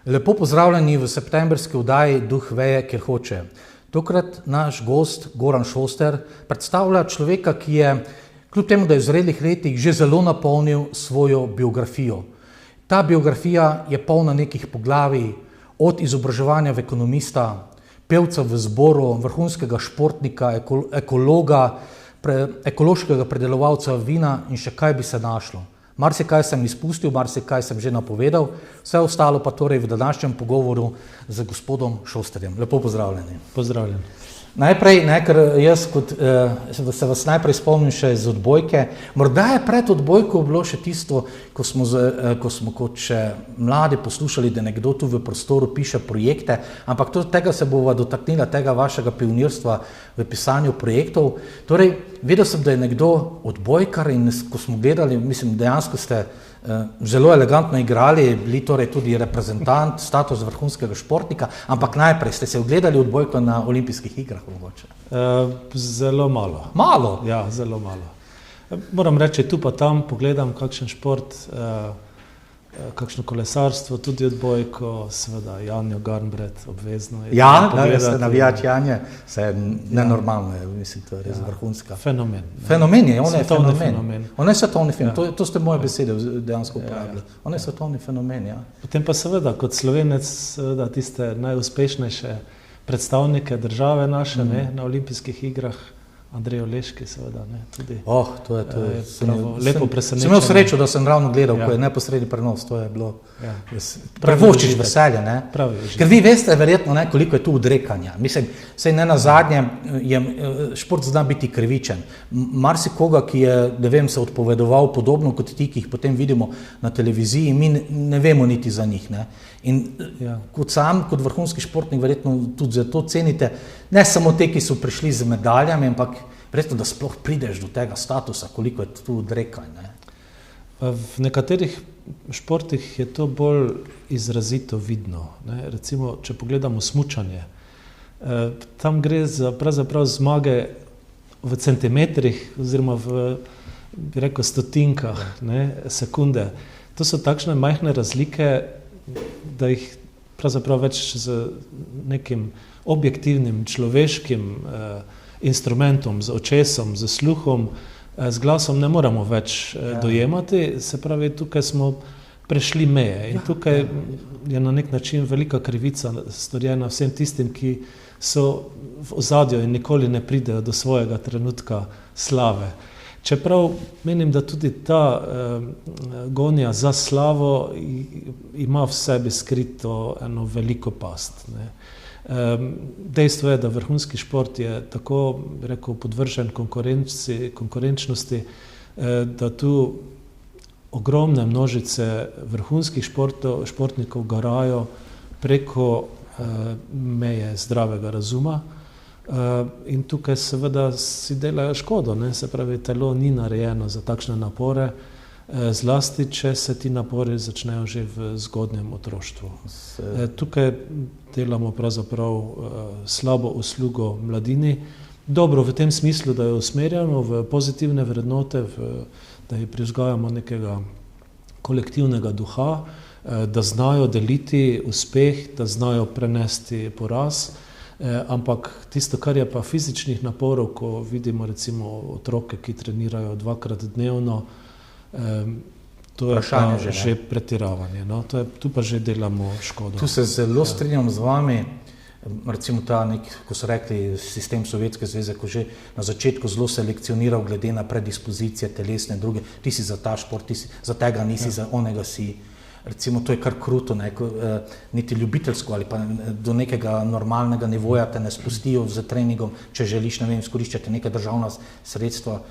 Lepo pozdravljeni v septembrski oddaji Duh veje, kjer hoče. Tokrat naš gost, Goran Šoster, predstavlja človeka, ki je, kljub temu, da je v zrelih letih, že zelo napolnil svojo biografijo. Ta biografija je polna nekih poglavij, od izobraževanja v ekonomista, pevca v zboru, vrhunskega športnika, ekologa, ekološkega predelovalca vina in še kaj bi se našlo. Marsikaj sem izpustil, marsikaj sem že napovedal, vse ostalo pa torej v današnjem pogovoru z gospodom Šosterjem. Lepo pozdravljeni. Pozdravljen. Najprej, ker jaz se vas najprej spomnim še iz odbojke, morda je pred odbojko bilo še tisto, ko smo kot še mladi poslušali, da nekdo tu v prostoru piše projekte, ampak tega se bova dotaknila, tega vašega pionirstva v pisanju projektov. Torej, vedel sem, da je nekdo odbojkar in ko smo gledali, mislim, dejansko ste zelo elegantno igrali, bili torej tudi reprezentant, status vrhunskega športnika, ampak najprej ste se ogledali odbojko na olimpijskih igrah mogoče? Zelo malo. Malo? Ja, zelo malo. Moram reči, tu pa tam pogledam kakšen šport, kakšno kolesarstvo, tudi odbojko, seveda Janjo Garnbret, obvezno. Ja, da ste navijač Janje, se je nenormalno, mislim, to je res vrhunska. Fenomen. Fenomen je, ona je fenomen. Ona je svetovni fenomen, to ste moje besede dejansko uporabljali. Ona je svetovni fenomen, ja. Potem pa seveda, kot Slovenec, seveda tiste najuspešnejše predstavnike države naše, na olimpijskih igrah, Andrej Oleški, seveda, tudi. To je lepo presenečenje. Sem imel srečo, da sem ravno gledal, ko je neposredni prenos, to je bilo, prevoščiš veselje, ne? Ker vi veste verjetno, koliko je tu odrekanja. Mislim, saj ne nazadnje, šport zna biti krivičen. Marsikoga, ki je, ne vem, se odpovedoval podobno kot ti, ki jih potem vidimo na televiziji, mi ne vemo niti za njih, ne? In kot vrhunski športnik verjetno tudi zato cenite, ne samo te, ki so prišli z medaljami, ampak verjetno, da sploh prideš do tega statusa, koliko je tu odrekanj, ne? V nekaterih športih je to bolj izrazito vidno, ne? Recimo, če pogledamo smučanje, tam gre za pravzaprav zmage v centimetrih oziroma bi rekel, stotinkah, sekunde. To so takšne majhne razlike, da jih pravzaprav več z nekim objektivnim človeškim instrumentom, z očesom, z sluhom, z glasom ne moramo več dojemati, se pravi, tukaj smo prešli meje in tukaj je na nek način velika krivica storjena vsem tistim, ki so v ozadju in nikoli ne pridejo do svojega trenutka slave. Čeprav menim, da tudi ta gonja za slavo ima v sebi skrito eno veliko past. Dejstvo je, da vrhunski šport je tako, bi rekel, podvržen konkurenčnosti, da tu ogromne množice vrhunskih športnikov garajo preko meje zdravega razuma. In tukaj seveda si delajo škodo, se pravi, telo ni narejeno za takšne napore, zlasti, če se ti napori začnejo že v zgodnjem otroštvu. Tukaj delamo pravzaprav slabo uslugo mladini, dobro v tem smislu, da jo usmerjamo v pozitivne vrednote, da ji privzgajamo nekega kolektivnega duha, da znajo deliti uspeh, da znajo prenesti poraz. Ampak tisto, kar je pa fizičnih naporov, ko vidimo recimo otroke, ki trenirajo 2-krat dnevno, to je pa že pretiravanje. Tu pa že delamo škodo. Tu se zelo strinjam z vami, recimo ta ko so rekli, sistem Sovjetske zveze, ko že na začetku zelo selekcioniral glede na predispozicije, telesne, druge, ti si za ta šport, ti si za tega nisi, za onega si. Recimo, to je kar kruto, niti ljubiteljsko ali pa do nekega normalnega nivoja te ne spustijo z treningom, če želiš, ne vem, izkoriščati neka državna sredstva.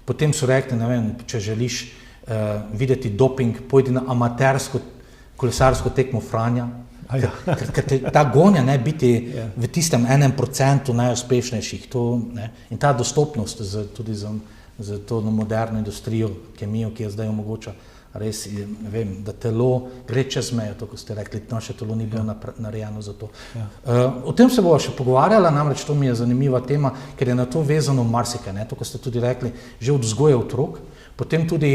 Potem so rekli, ne vem, če želiš videti doping, pojdi na amatersko kolesarsko tekmo Franja, ker ta gonja biti v tistem 1% najuspešnejših, in ta dostopnost tudi za to moderno industrijo, kemijo, ki je zdaj omogoča, res, ne vem, da telo gre čez mejo, to, ko ste rekli, naše telo ni bilo narejeno za to. O tem se bova še pogovarjala, namreč to mi je zanimiva tema, ker je na to vezano marsikaj, to, ko ste tudi rekli, že od vzgoje otrok, potem tudi,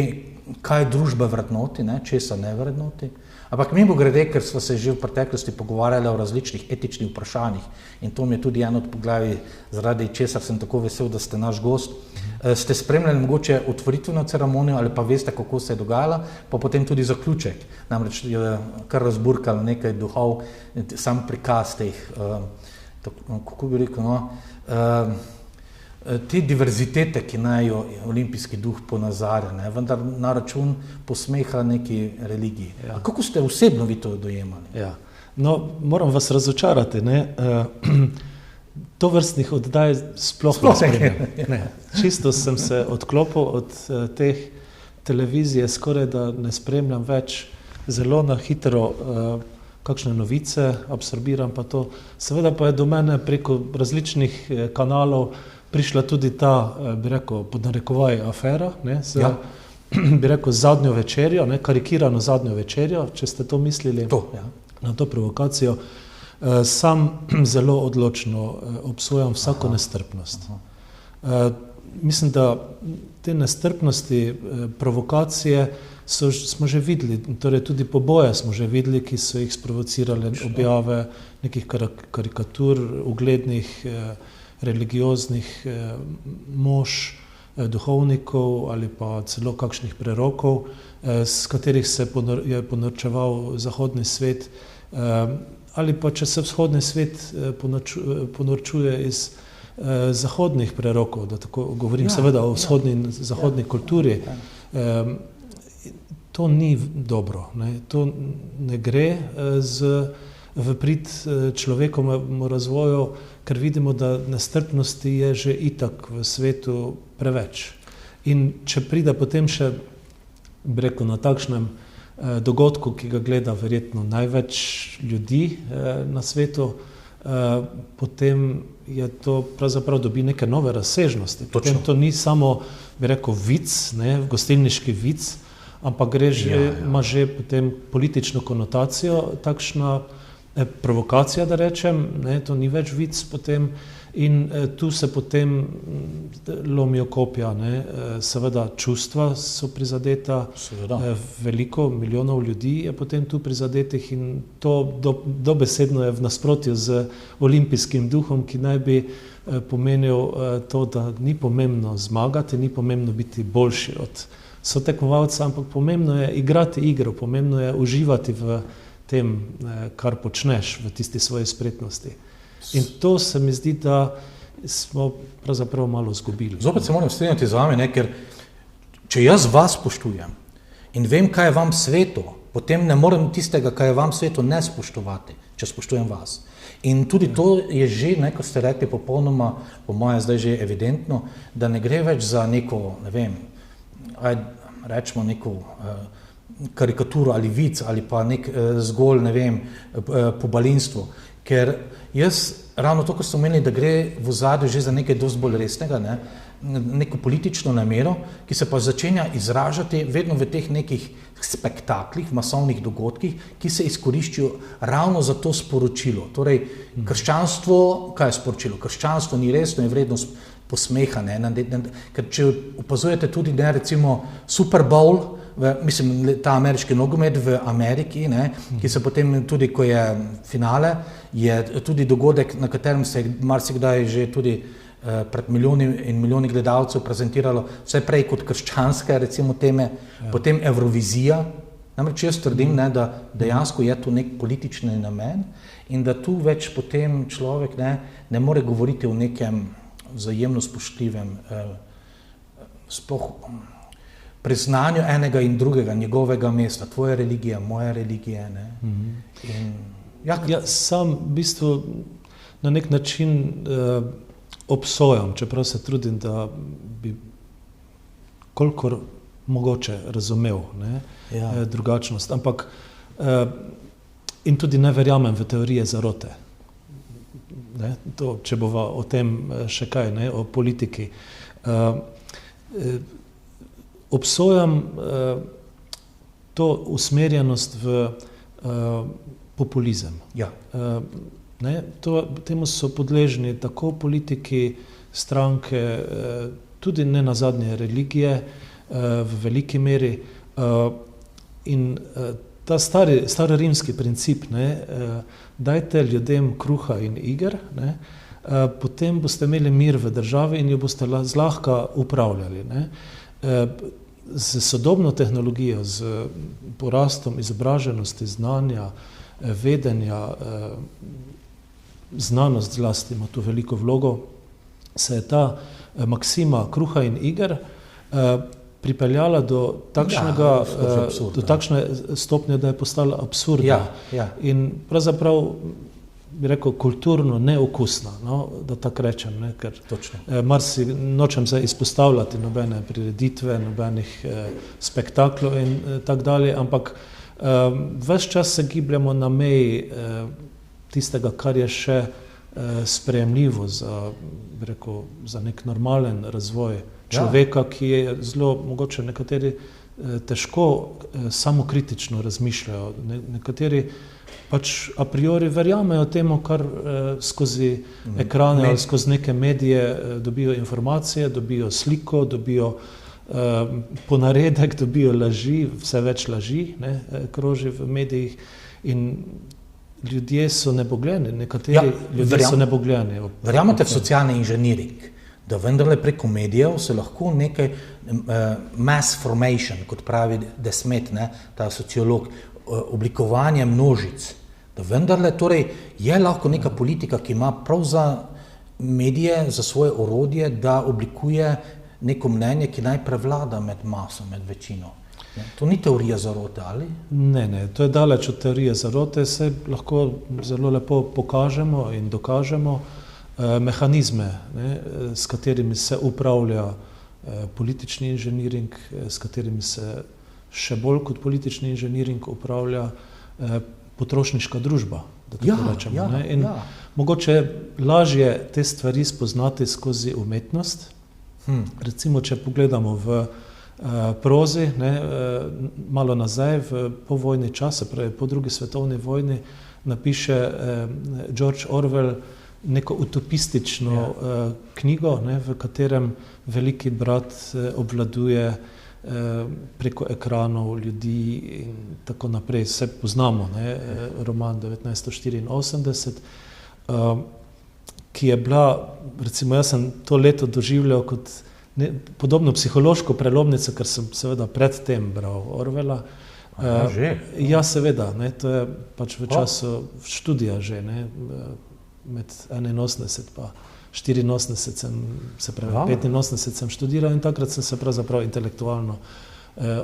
kaj družba vrednoti, česa ne vrednoti, Ampak mimogrede, ker smo se že v preteklosti pogovarjali o različnih etičnih vprašanjih in to mi je tudi eno od poglavij, zaradi česar sem tako vesel, da ste naš gost. Ste spremljali mogoče otvoritveno ceremonijo ali pa veste, kako se je dogajala, pa potem tudi zaključek. Namreč je kar razburkalo nekaj duhov, sam prikaz teh, kako bi rekel, no, te diverzitete, ki naj jo olimpijski duh ponazarja, ne, vendar na račun posmeha neki religiji. Ja. Kako ste osebno vi to dojemali? Ja. No, moram vas razočarati, ne. To vrstnih oddaj sploh ne spremljam. Ne. Čisto sem se odklopil od teh televizije, skoraj da ne spremljam več, zelo na hitro kakšne novice, absorbiram pa to. Seveda pa je do mene preko različnih kanalov prišla tudi ta, bi rekel, pod narekovaj afera, ne, z, ja, bi rekel, zadnjo večerjo, ne, karikirano zadnjo večerjo, če ste to mislili, to, ja, na to provokacijo. Sam zelo odločno obsojam vsako nestrpnost. Mislim, da te nestrpnosti, provokacije smo že videli, torej tudi poboje smo že videli, ki so jih sprovocirale objave nekih karikatur, uglednih religioznih mož, duhovnikov ali pa celo kakšnih prerokov, s katerih se je ponorčeval zahodni svet, ali pa če se vzhodni svet ponorčuje iz zahodnih prerokov, da tako govorim, ja, seveda o vzhodni in zahodni kulturi. To ni dobro, ne? To ne gre v prid človekovemu razvoju, ker vidimo, da nestrpnosti je že itak v svetu preveč. In če pride potem še, bi rekel, na takšnem dogodku, ki ga gleda verjetno največ ljudi na svetu, potem je to pravzaprav dobi neke nove razsežnosti. Potem to ni samo, bi rekel, vic, ne, gostilniški vic, ampak gre že, ima že potem politično konotacijo, takšna provokacija, da rečem, ne, to ni več vic potem in tu se potem lomijo kopja, ne, seveda čustva so prizadeta, veliko milijonov ljudi je potem tu prizadetih in to dobesedno je v nasprotju z olimpijskim duhom, ki naj bi pomenil to, da ni pomembno zmagati, ni pomembno biti boljši od sotekmovalca, ampak pomembno je igrati igro, pomembno je uživati v tem, kar počneš, v tisti svoji spretnosti. In to se mi zdi, da smo pravzaprav malo izgubili. Zopet se moram strinjati z vami, ne, ker če jaz vas spoštujem in vem, kaj je vam sveto, potem ne morem tistega, kaj je vam sveto, ne spoštovati, če spoštujem vas. In tudi to je že, ne, ko ste rekli, popolnoma, po moje zdaj že evidentno, da ne gre več za neko, ne vem, rečemo neko karikaturo ali vic ali pa nek zgolj, ne vem, pobalinstvo. Ker jaz ravno to, ko ste omenili, da gre v ozadju že za nekaj dosti bolj resnega, ne, neko politično namero, ki se pa začenja izražati vedno v teh nekih spektaklih, masovnih dogodkih, ki se izkoriščajo ravno za to sporočilo. Torej, krščanstvo, kaj je sporočilo? Krščanstvo ni resno, je vrednost posmeha, ne, ker če opazujete tudi, ne, recimo Super Bowl, mislim, ta ameriški nogomet v Ameriki, ne, ki se potem tudi, ko je finale, je tudi dogodek, na katerem se je marsikdaj že tudi pred milijoni in milijoni gledalcev prezentiralo vse prej kot krščanske, recimo, teme, potem Evrovizija. Namreč jaz trdim, ne, da dejansko je to nek politični namen in da tu več potem človek ne more govoriti o nekem vzajemno spoštljivem priznanju enega in drugega, njegovega mesta, tvoja religija, moja religija. Ne. Sam v bistvu na nek način obsojam, čeprav se trudim, da bi kolikor mogoče razumel, ne, drugačnost. Ampak in tudi ne verjamem v teorije zarote. Ne, to, če bova o tem še kaj, ne, o politiki. Obsojam to usmerjenost v populizem. Ja. Ne, temu so podležni tako politiki, stranke, tudi ne nazadnje religije v veliki meri in ta starorimski princip, ne, dajte ljudem kruha in iger, ne, potem boste imeli mir v državi in jo boste zlahka upravljali. Ne. Z sodobno tehnologijo, z porastom izobraženosti, znanja, vedenja, znanost zlasti ima tu veliko vlogo, se je ta maksima kruha in iger pripeljala do takšne stopnje, da je postala absurdna. In pravzaprav bi rekel kulturno neokusna, no, da tako rečem, ne, ker nočem se izpostavljati nobene prireditve, nobenih spektaklov in tako dalje, ampak ves čas se gibljamo na meji tistega, kar je še sprejemljivo za nek normalen razvoj človeka, ki je zelo, mogoče nekateri težko samokritično razmišljajo, nekateri pač a priori verjamejo temu, kar skozi ekrane ali skozi neke medije dobijo informacije, dobijo sliko, dobijo ponaredek, dobijo laži, vse več laži, ne, kroži v medijih in ljudje so nebogljeni, nekateri ljudje so nebogljeni. Verjamete v socialni inženiring, da vendarle preko medijev se lahko nekaj mass formation, kot pravi Desmet, ne, ta sociolog, oblikovanje množic, da vendarle torej je lahko neka politika, ki ima prav za medije, za svoje orodje, da oblikuje neko mnenje, ki naj prevlada med maso, med večino. To ni teorija zarote, ali? Ne, to je daleč od teorije zarote, se lahko zelo lepo pokažemo in dokažemo mehanizme, ne, s katerimi se upravlja politični inženiring, s katerimi se še bolj kot politični inženiring upravlja potrošniška družba, da tako rečemo. In mogoče lažje te stvari spoznati skozi umetnost. Recimo, če pogledamo v prozi, ne, malo nazaj, v povojni čas, se pravi po drugi svetovni vojni, napiše George Orwell neko utopistično knjigo, ne, v katerem veliki brat obvladuje preko ekranov ljudi in tako naprej. Vse poznamo, ne, roman 1984, ki je bila, recimo jaz sem to leto doživljal kot podobno psihološko prelomnico, ker sem seveda predtem bral Orwella. Ja, seveda, ne, to je pač v času študija že, ne, med 81 pa 84 sem, se pravi 85 sem študiral in takrat sem se pravzaprav intelektualno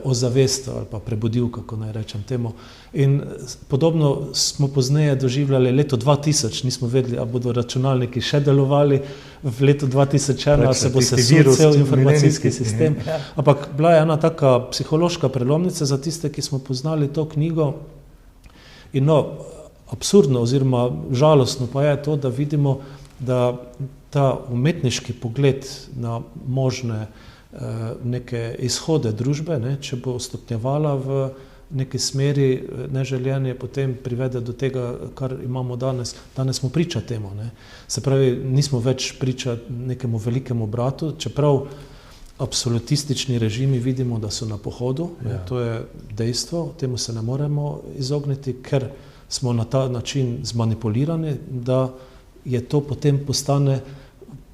ozavestil ali pa prebudil, kako naj rečem temu. In podobno smo pozneje doživljali leto 2000, nismo vedeli, a bodo računalniki še delovali v letu 2001, ali se bo sesul cel informacijski sistem. Ampak bila je ena taka psihološka prelomnica za tiste, ki smo poznali to knjigo. In no, absurdno oziroma žalostno pa je to, da vidimo, da ta umetniški pogled na možne neke izhode družbe, ne, če bo stopnjevala v neki smeri neželjenje, potem privede do tega, kar imamo danes. Danes smo priča temu. Ne. Se pravi, nismo več priča nekemu velikemu bratu, čeprav absolutistični režimi vidimo, da so na pohodu. Ne, to je dejstvo, temu se ne moremo izogniti, ker smo na ta način zmanipulirani, da je to potem postane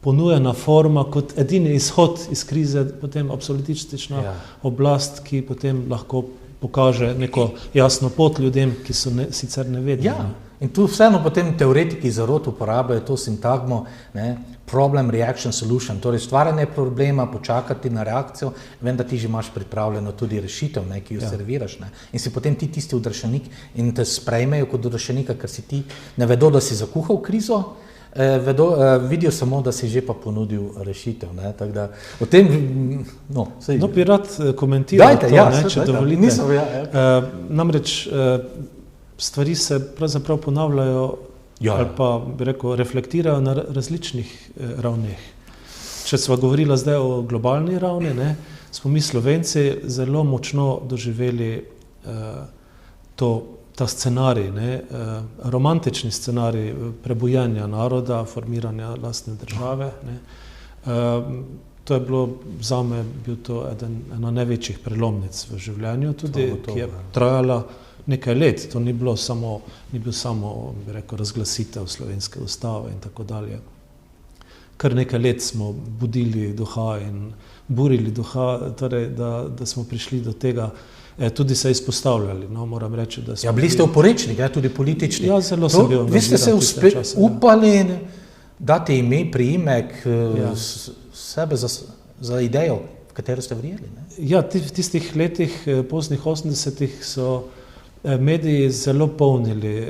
ponujena forma kot edini izhod iz krize, potem absolutistična oblast, ki potem lahko pokaže neko jasno pot ljudem, ki so sicer nevedni. Ja, in tu vseeno potem teoretiki zarot uporabljajo to sintagmo, ne, problem, reaction, solution, torej stvaranje problema, počakati na reakcijo, vem, da ti že imaš pripravljeno tudi rešitev, ne, ki jo serviraš, ne, in si potem ti tisti odrešenik in te sprejmejo kot odrešenika, ker si ti ne vedo, da si zakuhal krizo, vidijo samo, da si že pa ponudil rešitev. Ne? Tako da o tem, no, bi rad komentiral to, če dovolite. Namreč stvari se pravzaprav ponavljajo ali pa, bi rekel, reflektirajo na različnih ravneh. Če sva govorila zdaj o globalni ravni, ne, smo mi Slovenci zelo močno doživeli ta scenarij, ne, romantični scenarij prebujenja naroda, formiranja lastne države. Ne. To je bilo zame bil to ena največjih prelomnic v življenju, tudi, ki je trajala nekaj let, to ni bil samo bi rekel, razglasitev slovenske ustave in tako dalje. Kar nekaj let smo budili duha in burili duha, torej, da smo prišli do tega, tudi se izpostavljali, no, moram reči, da smo... Ja, bili ste oporečnik, tudi politični. Ja, zelo sem bil Vi ste se upali dati ime, priimek sebe za idejo, v katero ste verjeli, ne? Ja, v tistih letih, poznih 80-ih so mediji zelo polnili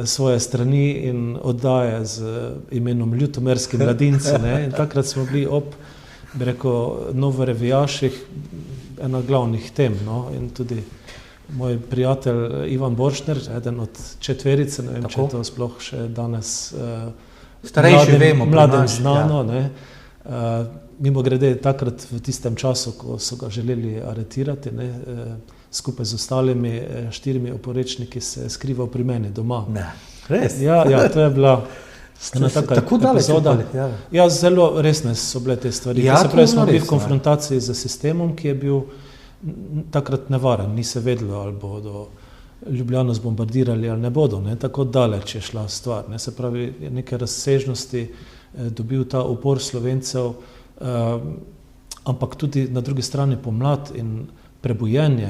svoje strani in oddaje z imenom Ljutomerski mladinci, ne? In takrat smo bili ob, bi rekel, novorevijaših ena glavnih tem, no? In tudi moj prijatelj Ivan Borštner, eden od četverice, ne vem, če je to sploh še danes mladim znano, ne? Mimogrede, takrat v tistem času, ko so ga želeli aretirati, ne, skupaj z ostalimi 4 oporečniki se je skrival pri meni doma. Ne, res? Ja, to je bila ena taka epizoda. Ja, zelo resne so bile te stvari. Ja, se pravi, smo bili v konfrontaciji z sistemom, ki je bil takrat nevaren. Ni se vedelo, ali bodo Ljubljano zbombardirali ali ne bodo. Ne? Tako daleč je šla stvar. Ne? Se pravi, neke razsežnosti dobil ta upor Slovencev, ampak tudi na drugi strani pomlad in prebujenje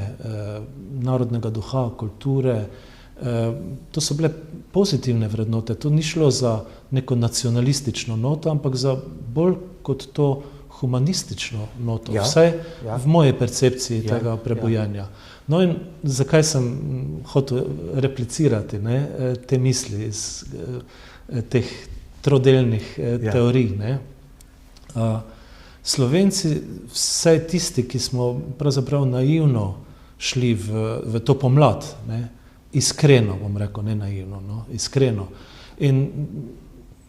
narodnega duha, kulture. To so bile pozitivne vrednote. To ni šlo za neko nacionalistično noto, ampak za bolj kot to humanistično noto. Vsaj v moji percepciji tega prebujenja. No in zakaj sem hotel replicirati, ne, te misli iz teh trodelnih teorij, ne? Slovenci, vsaj tisti, ki smo pravzaprav naivno šli v to pomlad, ne? Iskreno, bom rekel, ne naivno, no? Iskreno. In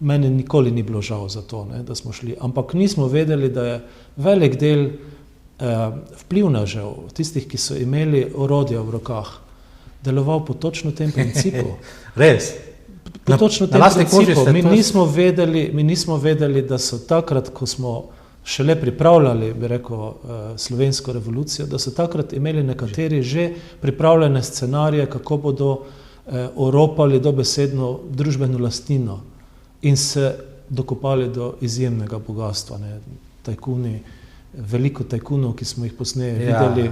meni nikoli ni bilo žal za to, ne, da smo šli, ampak nismo vedeli, da je velik del vplivnežev, tistih, ki so imeli orodja v rokah, deloval po točno tem principu. Res? Po točno tem principu. Mi nismo vedeli, da so takrat, ko smo šele pripravljali, bi rekel, slovensko revolucijo, da so takrat imeli nekateri že pripravljene scenarije, kako bodo oropali dobesedno družbeno lastnino in se dokopali do izjemnega bogatstva. Ne. Tajkuni, veliko tajkunov, ki smo jih posneje videli,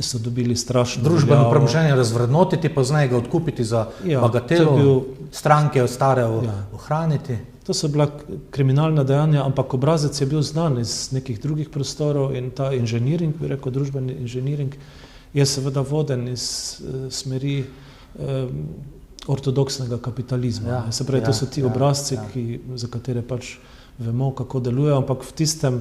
so dobili strašno družbeno premoženje razvrednotiti, pozneje ga odkupiti za bagatelo, stranke stare ohraniti. To so bila kriminalna dejanja, ampak obrazec je bil znan iz nekih drugih prostorov in ta inženiring, bi rekel, družbeni inženiring, je seveda voden iz smeri ortodoksnega kapitalizma. Se pravi, to so ti obrazci, za katere pač vemo, kako delujejo, ampak v tistem,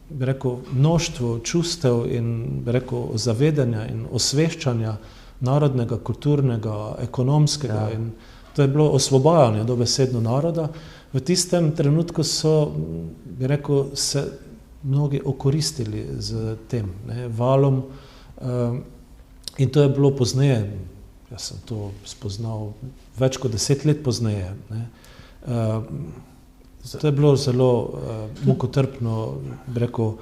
bi rekel, mnoštvu čustev in, bi rekel, zavedanja in osveščanja narodnega, kulturnega, ekonomskega in to je bilo osvobajanje dobesedno naroda. V tistem trenutku so, bi rekel, se mnogi okoristili z tem, ne, valom, in to je bilo pozneje, jaz sem to spoznal več kot 10 let pozneje, ne. To je bilo zelo mukotrpno, bi rekel,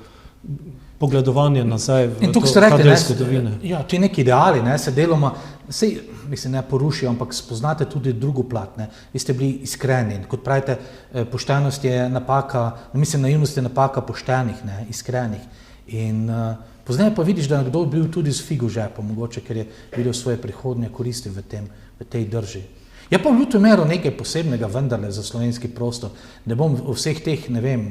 pogledovanje nazaj v to kadel zgodovine. Ja, ti neki ideali, ne, se deloma, mislim, ne porušijo, ampak spoznate tudi drugo plat, ne. Vi ste bili iskreni, kot pravite, poštenost je napaka, mislim, naivnost je napaka poštenih, ne, iskrenih. In pozneje pa vidiš, da nekdo je bil tudi z figo žepom, mogoče, ker je videl svoje prihodnje koristi v tej drži. Je pa v Ljutomeru nekaj posebnega vendarle za slovenski prostor. Ne bom v vseh teh, ne vem,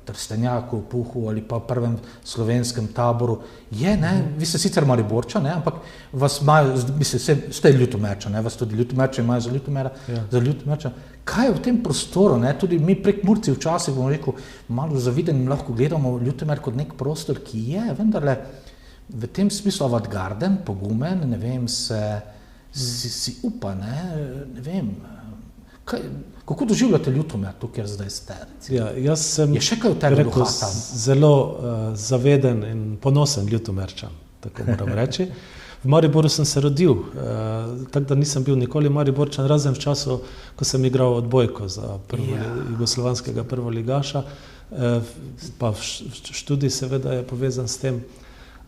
Trstenjaku, Puhu ali pa prvem slovenskem taboru. Je, ne, vi ste sicer Mariborča, ne, ampak vas imajo, mislim, ste Ljutomerča, ne, vas tudi Ljutomerča imajo za Ljutomerča. Kaj je v tem prostoru, ne, tudi mi Prekmurci včasih, bom rekel, malo zavidenim lahko gledamo Ljutomer kot nek prostor, ki je vendarle v tem smislu avantgarden, pogumen, ne vem, si upa, ne vem, kako doživljate Ljutomer tukaj zdaj ste? Ja, jaz sem, je še kaj v tega duha tam? Zelo zaveden in ponosen Ljutomerčan, tako moram reči. V Mariboru sem se rodil, tako da nisem bil nikoli Mariborčan, razen v času, ko sem igral odbojko za jugoslovanskega prvoligaša, pa študij seveda je povezan s tem.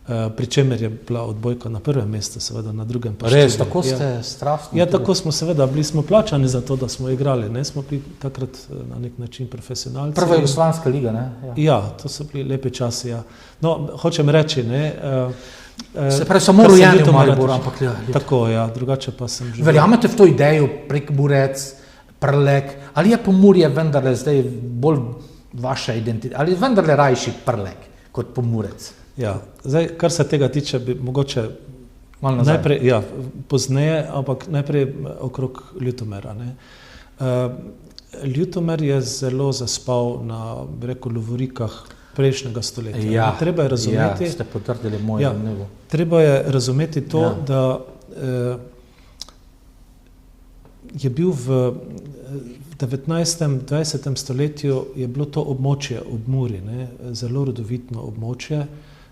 pri čemer je bila odbojka na prvem mestu, seveda na drugem pa Res, študij. tako ste strastni. Ja, tako smo seveda, bili smo plačani za to, da smo igrali, ne, smo bili takrat na nek način profesionalci. Prva Jugoslavijska liga, ne? Ja, to so bili lepi časi, ja. No, hočem reči, ne. Se pravi, samo rojeni v Mariboru, ampak ja. Tako, ja, drugače pa sem živel. Verjamete v to idejo, Prekmurec, Prlek, ali je Pomurje vendarle zdaj bolj vaša identiteta, ali je vendarle rajši Prlek kot Pomurec? Ja, zdaj, kar se tega tiče, bi mogoče najprej, ja, pozneje, ampak najprej okrog Ljutomera, ne. Ljutomer je zelo zaspal na, bi rekel, lovorikah prejšnjega stoletja. Ja, treba je razumeti, ja, ste potrdili moje dnevo. Treba je razumeti to, Ja. da je bil v 19. 20. stoletju je bilo to območje ob Muri, ne, zelo rodovitno območje,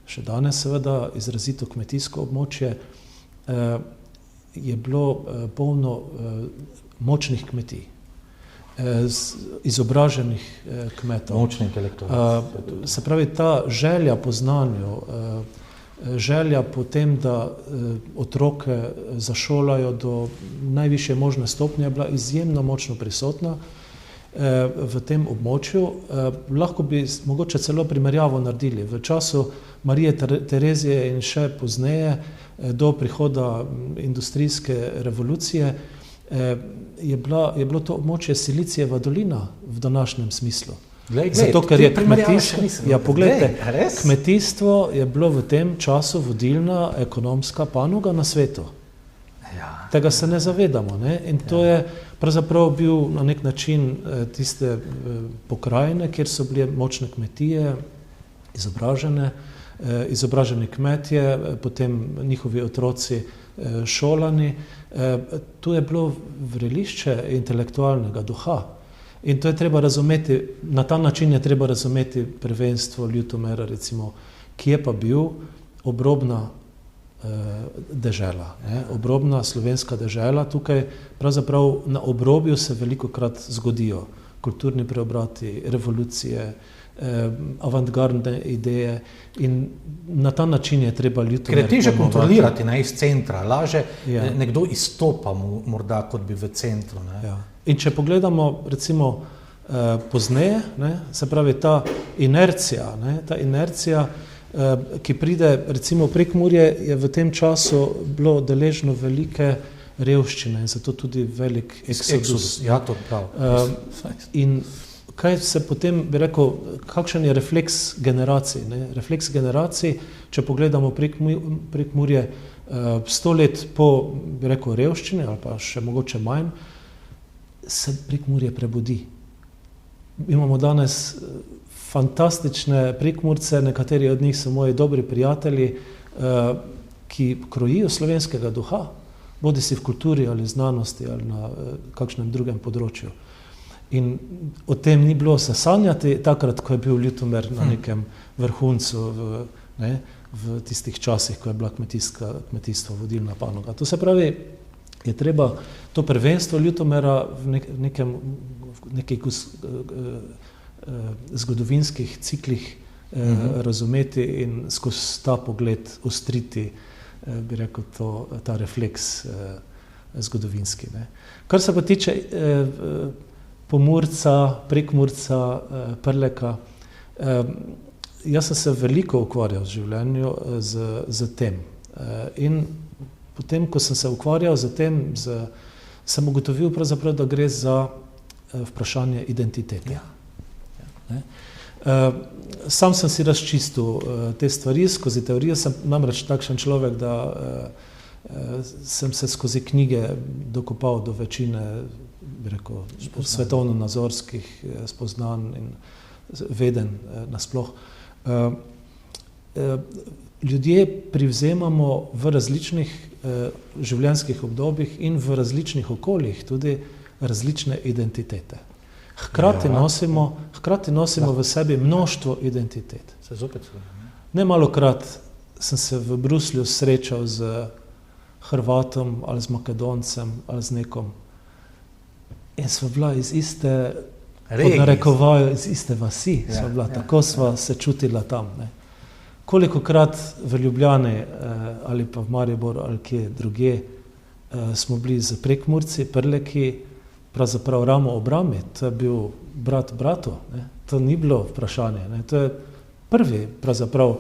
še danes seveda izrazito kmetijsko območje, je bilo polno močnih kmetij, izobraženih kmetov. Močni intelektualci. Se pravi, ta želja po znanju, želja po tem, da otroke zašolajo do najvišje možne stopnje, je bila izjemno močno prisotna v tem območju. Lahko bi mogoče celo primerjavo naredili. V času Marije Terezije in še pozneje, do prihoda industrijske revolucije, je bilo to območje Silicijeva dolina v današnjem smislu. Zato, ker je kmetijstvo, ja, poglejte, kmetijstvo je bilo v tem času vodilna ekonomska panoga na svetu. Ja. Tega se ne zavedamo, ne? In to je pravzaprav bil na nek način tiste pokrajine, kjer so bile močne kmetije, izobraženi kmetje, potem njihovi otroci šolani. To je bilo vrelišče intelektualnega duha. In to je treba razumeti, na ta način je treba razumeti prvenstvo Ljutomera, recimo, ki je pa bil obrobna dežela, ne? Obrobna slovenska dežela. Tukaj pravzaprav na obrobju se velikokrat zgodijo kulturni preobrati, revolucije, avantgardne ideje in na ta način je treba Ljutomer. Ker je težje kontrolirati, ne, iz centra, laže Ja. nekdo izstopa morda, kot bi v centru. Ne. Ja. In če pogledamo recimo pozneje, ne, se pravi ta inercija, ki pride recimo Prekmurje, je v tem času bilo deležno velike revščine in zato tudi velik eksodus. Ja, to prav. In kaj se potem, bi rekel, kakšen je refleks generacij, ne? Refleks generacij, če pogledamo Prekmurje 100 let po, bi rekel, revščini ali pa še mogoče manj, se Prekmurje prebudi. Imamo danes fantastične Prekmurce, nekateri od njih so moji dobri prijatelji, ki krojijo slovenskega duha, bodi si v kulturi ali znanosti ali na kakšnem drugem področju. In o tem ni bilo se sanjati takrat, ko je bil Ljutomer na nekem vrhuncu v tistih časih, ko je bila kmetijstvo vodilna panoga. To se pravi, je treba to prvenstvo Ljutomera v nekih zgodovinskih ciklih razumeti in skozi ta pogled ostriti, bi rekel, ta refleks zgodovinski. Ne. Kar se pa tiče Pomurca, Prekmurca, Prleka, jaz sem se veliko ukvarjal v življenju z tem. In potem, ko sem se ukvarjal z tem, sem ugotovil pravzaprav, da gre za vprašanje identitete. Sam sem si razčistil te stvari skozi teorijo, sem namreč takšen človek, da sem se skozi knjige dokopal do večine, bi rekel, svetovno-nazorskih spoznanj in veden nasploh. Ljudje privzemamo v različnih življenjskih obdobjih in v različnih okoljih tudi različne identitete. Hkrati nosimo v sebi mnoštvo identitet. Nemalokrat sem se v Bruslju srečal z Hrvatom ali z Makedoncem ali z nekom in sva bila iz iste, pod narekovajo, iz iste vasi, sva bila, tako sva se čutila tam. Ne. kolikokrat v Ljubljani ali pa v Mariboru ali kje druge smo bili z Prekmurci, Prleki, pravzaprav ramo ob rami, to je bil brat bratu, ne? To ni bilo vprašanje, ne? To je prvi pravzaprav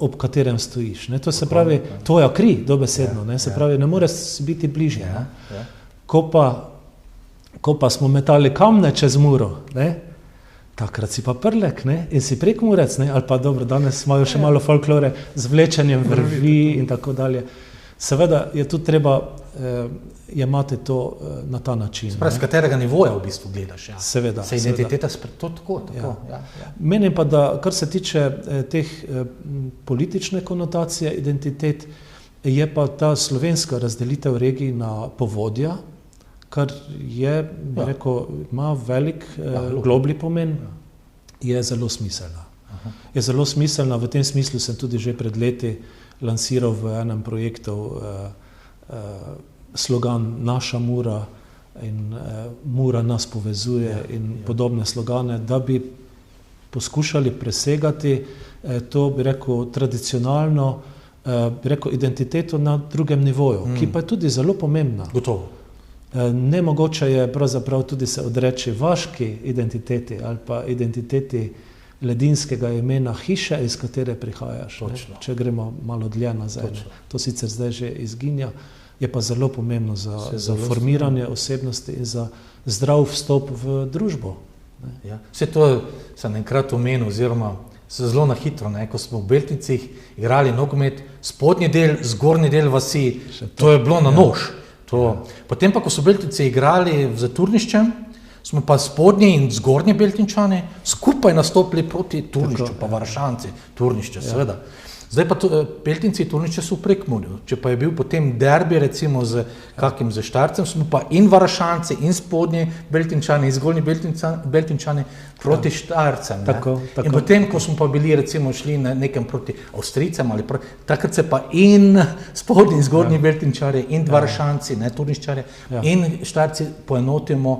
ob katerem stojiš, ne? To se pravi tvoja kri, dobesedno, ne? Se pravi, ne moreš biti bližje, ne? Ko pa smo metali kamne čez Muro, ne? Takrat si pa Prlek, ne? In si Prekmurec, ne? Ali pa dobro, danes imajo še malo folklore z vlečenjem vrvi in tako dalje. Seveda je tu treba jemati to na ta način. Spravi, z katerega nivoja v bistvu gledaš? Ja. Seveda. Se identiteta to tako. Ja. Menim pa, da kar se tiče teh politične konotacije identitet, je pa ta slovenska razdelitev regij na povodja, kar je, bi rekel, ima velik globlji pomen, je zelo smiselna. Je zelo smiselna, v tem smislu sem tudi že pred leti lansiral v enem projektu slogan Naša Mura in Mura nas povezuje in podobne slogane, da bi poskušali presegati to, bi rekel, tradicionalno, bi rekel, identiteto na drugem nivoju, ki pa je tudi zelo pomembna. Gotovo. Nemogoče je pravzaprav tudi se odreči vaški identiteti ali pa identiteti ledinskega imena hiše, iz katere prihajaš. Če gremo malo dlje nazaj. To sicer zdaj že izginja, je pa zelo pomembno za formiranje osebnosti in za zdrav vstop v družbo. Ja. Vse to sem enkrat omenil, oziroma zelo na hitro, ne? Ko smo v Beltincih igrali nogomet, spodnji del, zgornji del vasi, to je bilo na nož. Potem pa, ko so Beltinci igrali za Turniščem, smo pa spodnji in zgornji Beltinčani skupaj nastopili proti Turnišču, pa Varšanci, Turnišče, seveda. Zdaj pa Beltinci in Turnišče so v Prekmurju. Če pa je bil potem derbi, recimo z kakim z Štarcem, smo pa in Varšanci, in spodnji Beltinčani, in zgornji Beltinčani proti Štarcem. In potem, ko smo pa bili, recimo, šli na nekem proti Avstrijcem, takrat se pa in spodnji in zgornji Beltinčari, in Varšanci, ne Turniščari, in Štarci poenotimo,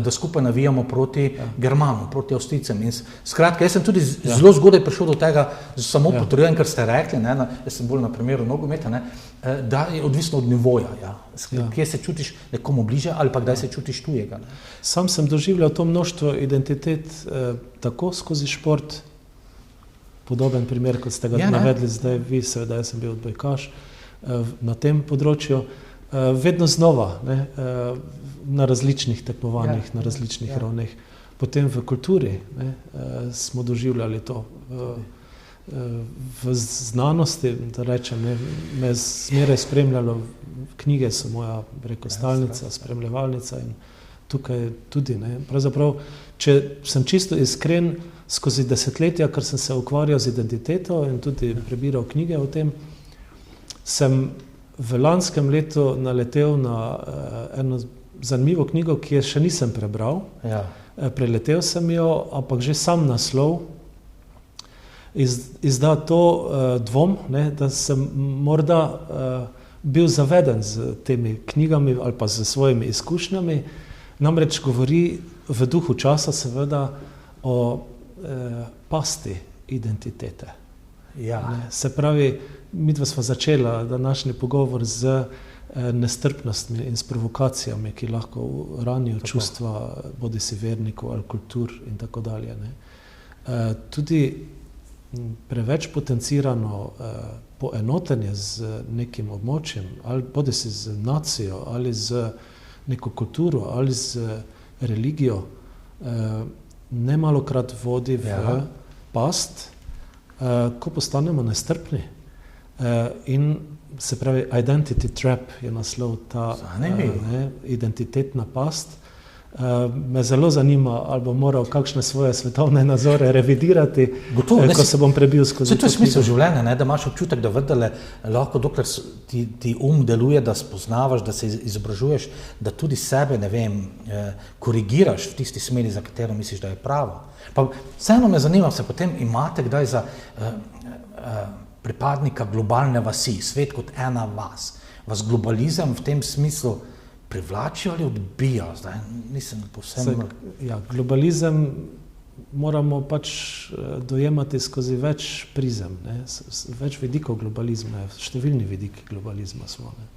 da skupaj navijamo proti Germanom, proti Avstrijcem. In skratka, jaz sem tudi zelo zgodaj prišel do tega, samo potrjujem, kar ste rekli, jaz sem bolj na primeru nogometa, da je odvisno od nivoja, kje se čutiš nekomu bliže ali pa kdaj se čutiš tujega. Sam sem doživljal to mnoštvo identitet tako skozi šport, podoben primer, kot ste ga navedli zdaj vi, seveda jaz sem bil odbojkaš na tem področju, vedno znova, na različnih tekmovanjih, na različnih ravneh. Potem v kulturi smo doživljali to. V znanosti, da rečem, me zmeraj spremljalo, knjige so moja stalnica, spremljevalnica in tukaj tudi. Pravzaprav, če sem čisto iskren, skozi desetletja, ker sem se ukvarjal z identiteto in tudi prebiral knjige o tem, sem v lanskem letu naletel na eno zanimivo knjigo, ki je še nisem prebral. Preletel sem jo, ampak že sam naslov izda to dvom, da sem morda bil zaveden z temi knjigami ali pa z svojimi izkušnjami, namreč govori v duhu časa seveda o pasti identitete. Se pravi, midva sva začela današnji pogovor z nestrpnostmi in s provokacijami, ki lahko ranijo čustva bodisi vernikov ali kultur in tako dalje. Tudi preveč potencirano poenotenje z nekim območjem, ali bodisi z nacijo, ali z neko kulturo, ali z religijo, nemalokrat vodi v past, ko postanemo nestrpni. In se pravi, identity trap je naslov, ta identitetna past. Me zelo zanima, ali bom moral kakšne svoje svetovne nazore revidirati, ko se bom prebil skozi to. To je smisel življenja, da imaš občutek, da vendarle lahko, dokler ti deluje, da spoznavaš, da se izobražuješ, da tudi sebe, korigiraš v tisti smeri, za katero misliš, da je pravo. Pa vseeno me zanima, se potem imate kdaj za pripadnika globalne vasi, svet kot ena vas. Vas globalizem v tem smislu privlačijo ali odbijajo? Zdaj nisem povsem... Globalizem moramo pač dojemati skozi več prizem, ne? Več vidikov globalizma, številni vidiki globalizma smo. Ne?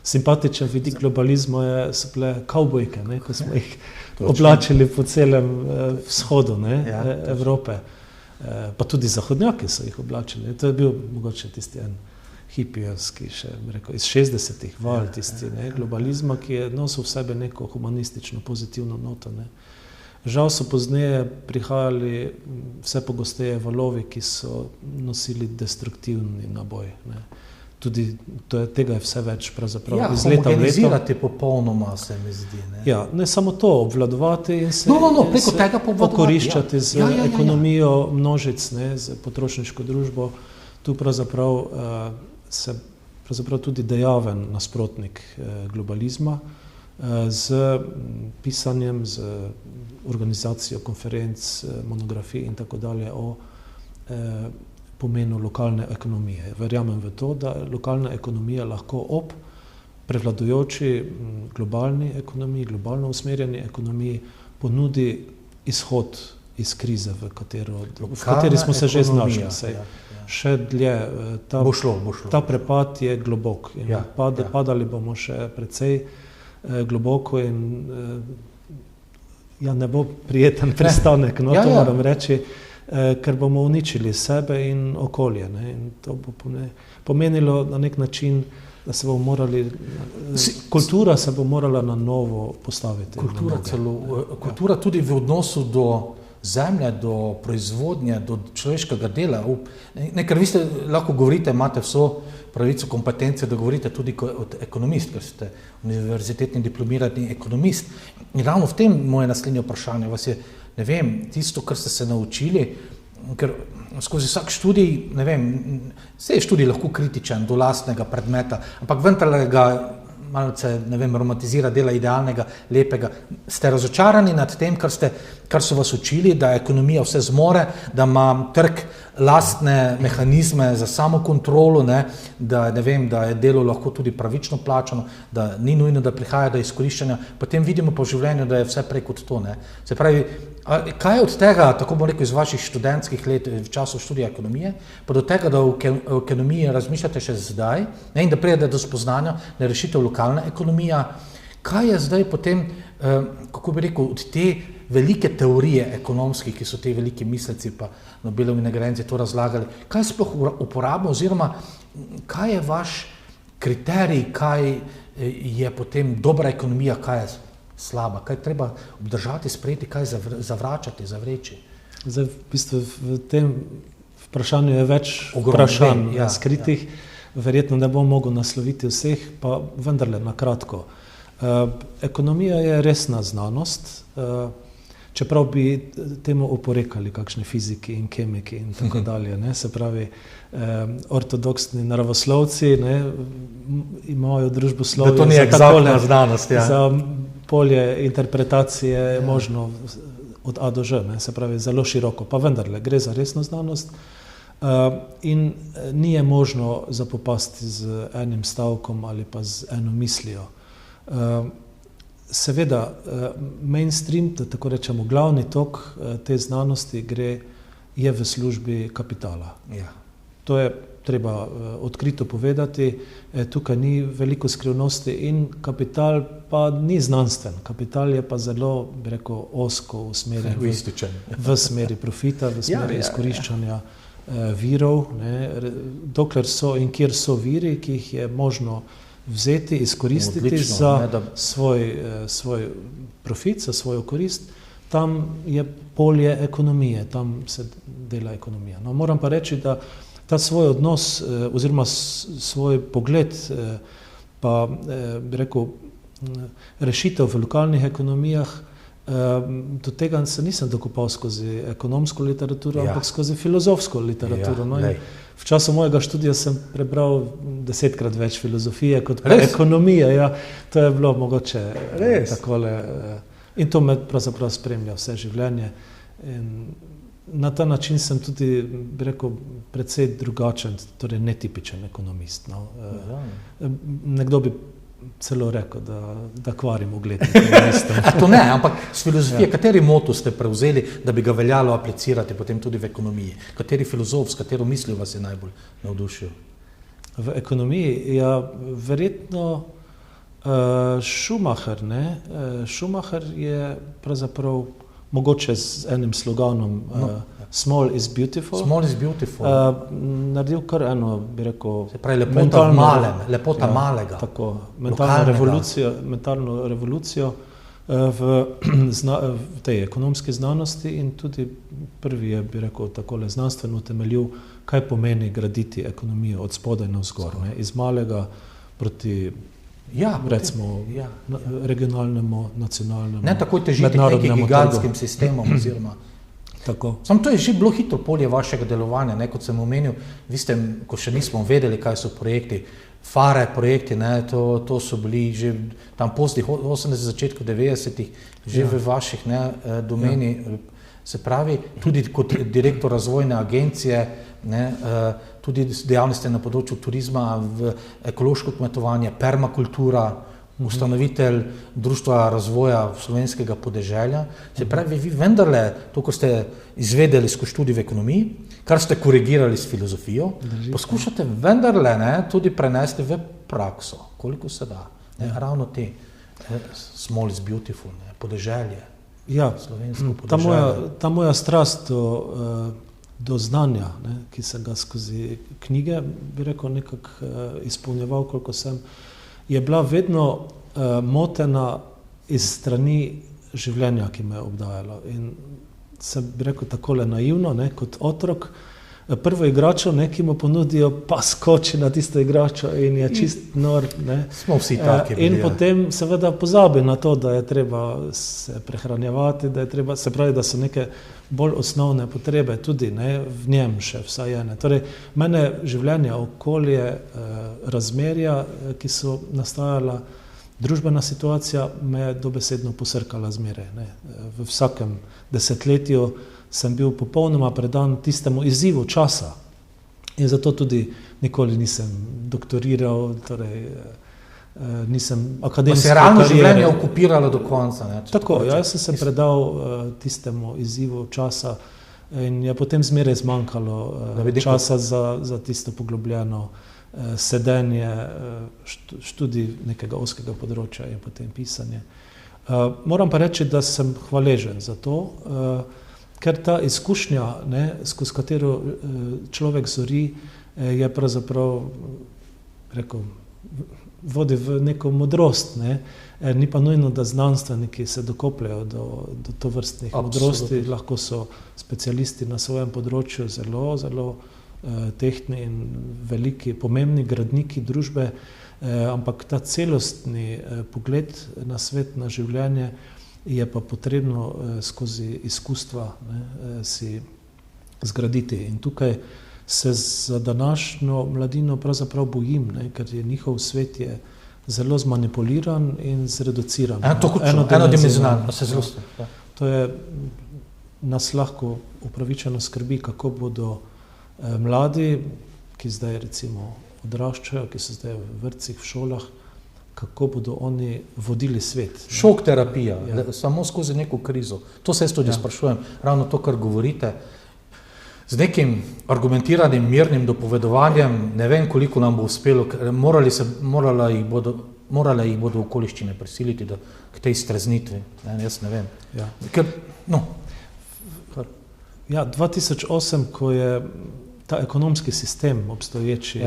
Simpatičen vidik globalizma so bile kavbojke, ne? Ko smo jih oblačili po celem vzhodu, ne? Evrope. Pa tudi zahodnjaki so jih oblačili. To je bil mogoče tisti en hipijevski, še rekel, iz 60-ih val tisti globalizma, ki je nosil v sebe neko humanistično, pozitivno noto. Ne? Žal so pozneje prihajali vse pogosteje valovi, ki so nosili destruktivni naboj. Ne? Tudi tega je vse več pravzaprav iz leta v leto. Homogenizirati popolnoma se mi zdi. Ne? Ja, ne samo to, obvladovati in se preko tega pokoriščati z ekonomijo množic, ne, z potrošniško družbo. Tu pravzaprav se tudi dejaven nasprotnik globalizma z pisanjem, z organizacijo konferenc, monografij in tako dalje o pomenu lokalne ekonomije. Verjamem v to, da lokalna ekonomija lahko ob prevladujoči globalni ekonomiji, globalno usmerjeni ekonomiji ponudi izhod iz krize, v kateri smo se že znašli. Še dlje, ta prepad je globok in padali bomo še precej globoko in ne bo prijeten pristanek, to moram reči, ker bomo uničili sebe in okolje. Ne? In to bo pomenilo na nek način, da se bomo morali, kultura se bo morala na novo postaviti. Kultura tudi v odnosu do zemlje, do proizvodnje, do človeškega dela. Ker vi lahko govorite, imate vso pravico, kompetence, da govorite tudi kot ekonomist, ker ste univerzitetni diplomirani ekonomist. In ravno v tem moje naslednje vprašanje vas je, ne vem, tisto, kar ste se naučili, ker skozi vsak študij, ne vem, vse je študij lahko kritičen do lastnega predmeta, ampak vendarle ga malce, ne vem, romantizira dela idealnega, lepega. Ste razočarani nad tem, kar so vas učili, da ekonomija vse zmore, da ima trg lastne mehanizme za samokontrolo, da je delo lahko tudi pravično plačano, da ni nujno, da prihaja do izkoriščanja, potem vidimo po življenju, da je vse prej kot to. Ne? Se pravi, kaj je od tega, tako bom rekel, iz vaših študentskih let v času študija ekonomije, pa do tega, da o ekonomiji razmišljate še zdaj, in da prijede do spoznanja, da je rešitev lokalna ekonomija, kaj je zdaj potem, kako bi rekel, od te velike teorije ekonomske, ki so te velike misleci pa Nobelovi nagrajenci to razlagali, kaj sploh uporabno oziroma kaj je vaš kriterij, kaj je potem dobra ekonomija, kaj je slaba, kaj treba obdržati, sprejeti, kaj zavračati, zavreči? Zdaj, v bistvu v tem vprašanju je več vprašanj skritih, verjetno ne bom mogel nasloviti vseh, pa vendarle na kratko. Ekonomija je resna znanost, čeprav bi temu oporekali kakšni fiziki in kemiki in tako dalje. Ne? Se pravi, ortodoksni naravoslovci imajo družboslovje, da to ni egzaktna znanost, za polje interpretacije je možno od A do Ž, se pravi zelo široko, pa vendarle gre za resno znanost in ni je možno zapopasti z enim stavkom ali pa z eno mislijo. Seveda, mainstream, da tako rečemo, glavni tok te znanosti je v službi kapitala. Ja. To je treba odkrito povedati, tukaj ni veliko skrivnosti in kapital pa ni znanstven. Kapital je pa zelo, bi rekel, ozko usmerjen v smeri profita, v smeri izkoriščanja virov, dokler so in kjer so viri, ki jih je možno vzeti, izkoristiti za svoj profit, za svojo korist, tam je polje ekonomije, tam se dela ekonomija. No, moram pa reči, da ta svoj odnos oziroma svoj pogled, pa bi rekel, rešitev v lokalnih ekonomijah, do tega se nisem dokopal skozi ekonomsko literaturo, ampak skozi filozofsko literaturo. V času mojega študija sem prebral 10-krat več filozofije kot ekonomije. Ja, to je bilo mogoče takole. In to me pravzaprav spremlja vse življenje. In na ta način sem tudi, bi rekel, precej drugačen, torej netipičen ekonomist. No. Nekdo bi celo rekel, da kvarim ugled ekonomistom. To ne, ampak z filozofije, kateri moto ste prevzeli, da bi ga veljalo aplicirati potem tudi v ekonomiji? Kateri filozof, s katero mislijo vas je najbolj navdušil? V ekonomiji, ja, verjetno Schumacher, ne? Schumacher je pravzaprav mogoče z enim sloganom Small is beautiful. Small is beautiful. Naredil kar eno, bi rekel, se pravi, lepota v malem, lepota malega. Tako, mentalno revolucijo v tej ekonomski znanosti in tudi prvi je, bi rekel, takole znanstveno utemeljil, kaj pomeni graditi ekonomijo od spodaj navzgor, ne, iz malega proti recimo regionalnemu, nacionalnemu, ne takoj težiti k nekim gigantskim sistemom oziroma. Tako. Samo to je že bilo hitro polje vašega delovanja, ne, kot sem omenil, vi ste, ko še nismo vedeli, kaj so projekti, FARE projekti, ne, to so bili že tam pozdih 80, začetku 90-ih, že v vaših domeni, se pravi, tudi kot direktor razvojne agencije, ne, tudi dejavnosti na področju turizma, v ekološko kmetovanje, permakultura, ustanovitelj Društva razvoja slovenskega podeželja. Se pravi, vi vendarle, to, ko ste izvedeli skozi študij v ekonomiji, kar ste korigirali s filozofijo, poskušate vendarle tudi prenesti v prakso, koliko se da. Ravno te small is beautiful, podeželje, slovensko podeželje. Ta moja strast do znanja, ki sem ga skozi knjige, bi rekel, nekako izpolnjeval, koliko sem, je bila vedno motena iz strani življenja, ki me je obdajalo. In sem, bi rekel, takole naivno, kot otrok, prvo igračo, ki mu ponudijo, pa skoči na tisto igračo in je čist nor. Smo vsi taki bili. In potem seveda pozabi na to, da je treba se prehranjevati, da je treba, se pravi, da so neke bolj osnovne potrebe tudi v njem še vsaj ene. Torej, mene življenje, okolje, razmerja, ki so nastajala, družbena situacija me je dobesedno posrkala zmeraj. V vsakem desetletju sem bil popolnoma predan tistemu izzivu časa in zato tudi nikoli nisem doktoriral, torej nisem akademsko se je realno življenje okupiralo do konca. Tako, jaz sem se predal tistemu izzivu časa in je potem zmeraj zmanjkalo časa za tisto poglobljeno sedenje, študij nekega ozkega področja in potem pisanje. Moram pa reči, da sem hvaležen za to, ker ta izkušnja, skozi katero človek zori, je pravzaprav, rekel, vodi v neko modrost. Ni pa nujno, da znanstveniki se dokopljajo do tovrstnih modrosti, lahko so specialisti na svojem področju zelo, zelo tehtni in veliki, pomembni gradniki družbe, ampak ta celostni pogled na svet, na življenje je pa potrebno skozi izkustva si zgraditi. In tukaj se za današnjo mladino pravzaprav bojim, ker je njihov svet je zelo zmanipuliran in zreduciran. Enodimenzionalno se zelo. To je, nas lahko upravičeno skrbi, kako bodo mladi, ki zdaj recimo odraščajo, ki so zdaj v vrtcih, v šolah, kako bodo oni vodili svet. Šok terapija, samo skozi neko krizo. To se jaz tudi sprašujem, ravno to, kar govorite. Z nekim argumentiranim, mirnim dopovedovanjem, ne vem, koliko nam bo uspelo, morale jih bodo okoliščine prisiliti k tej streznitvi. Jaz ne vem. 2008, ko je ta ekonomski sistem obstoječi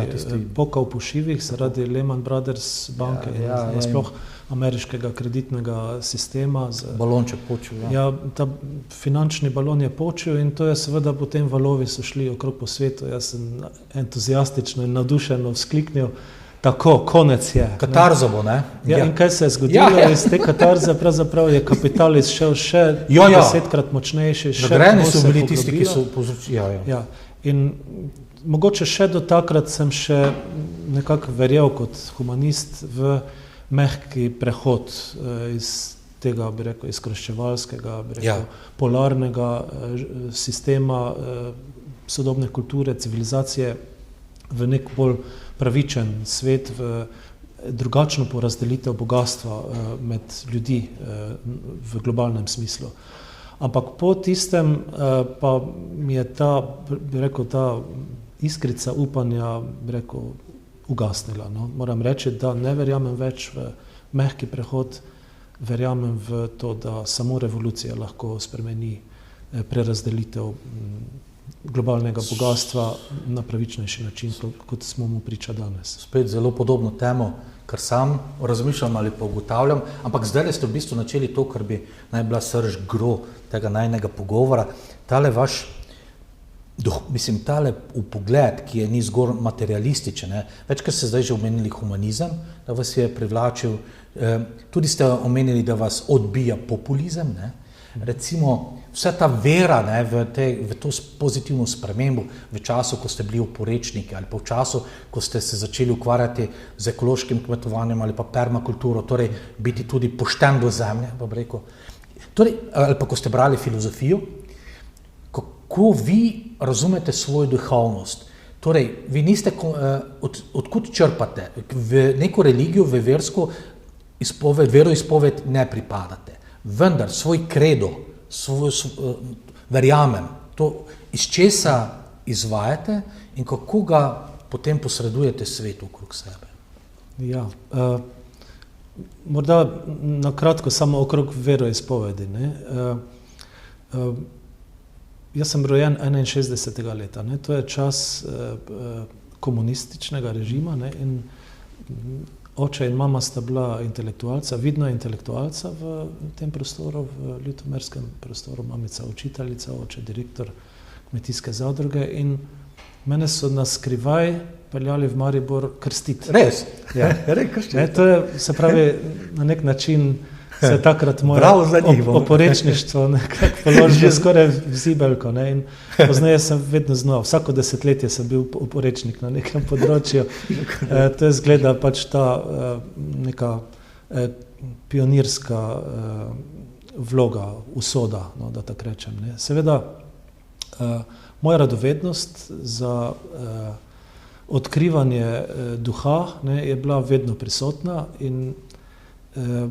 pokal po šivih zaradi Lehman Brothers banke in sploh ameriškega kreditnega sistema. Balonček počil. Ta finančni balon je počil in to je seveda potem valovi so šli okrog po svetu. Jaz sem entuzijastično in navdušeno vzkliknil, tako, konec je. Katarzovo, ne? In kaj se je zgodilo? Iz te katarze pravzaprav je kapital izšel še 10-krat močnejši. Zagrajeni so bili tisti, ki so povzročili. In mogoče še do takrat sem še nekako verjel kot humanist v mehki prehod iz tega, bi rekel, izkoriščevalskega, bi rekel, polarnega sistema sodobne kulture, civilizacije v nek bolj pravičen svet, v drugačno porazdelitev bogatstva med ljudi v globalnem smislu. Ampak po tistem pa mi je ta iskrica upanja, ugasnila. No. Moram reči, da ne verjamem več v mehki prehod, verjamem v to, da samo revolucija lahko spremeni prerazdelitev globalnega bogatstva na pravičnejši način, kot smo mu priča danes. Spet zelo podobno temo, kar sam razmišljam ali pa ugotavljam, ampak zdaj ste v bistvu načeli to, kar bi naj bila srž gro tega najnega pogovora. Tale vaš, tale upogled, ki je ni zgolj materialističen, večkrat ste zdaj že omenili humanizem, da vas je privlačil, tudi ste omenili, da vas odbija populizem, recimo vsa ta vera v to pozitivno spremembo v času, ko ste bili oporečniki ali pa v času, ko ste se začeli ukvarjati z ekološkim kmetovanjem ali pa permakulturo, torej biti tudi pošten do zemlje, torej, ali pa ko ste brali filozofijo, kako vi razumete svojo duhovnost. Torej, vi niste, odkud črpate? V neko religijo, v versko veroizpoved ne pripadate. Vendar svoj kredo, verjamem, to iz česa izvajate in kako ga potem posredujete svetu okrog sebe. Ja, morda na kratko samo okrog veroizpovedi. Jaz sem rojen 61. leta, to je čas komunističnega režima, in oče in mama sta bila intelektualca, vidno intelektualca v tem prostoru, v ljutomerskem prostoru, mamica učiteljica, oče direktor kmetijske zadruge, in mene so nas skrivaj peljali v Maribor krstiti. Res? Ja. To je, se pravi, na nek način se je takrat moje oporečništvo nekako položilo skoraj v zibelko. In pozneje sem vedno znal, vsako desetletje sem bil oporečnik na nekem področju. To je zgleda pač ta neka pionirska vloga, usoda, da tako rečem. Seveda, moja radovednost za odkrivanje duha je bila vedno prisotna in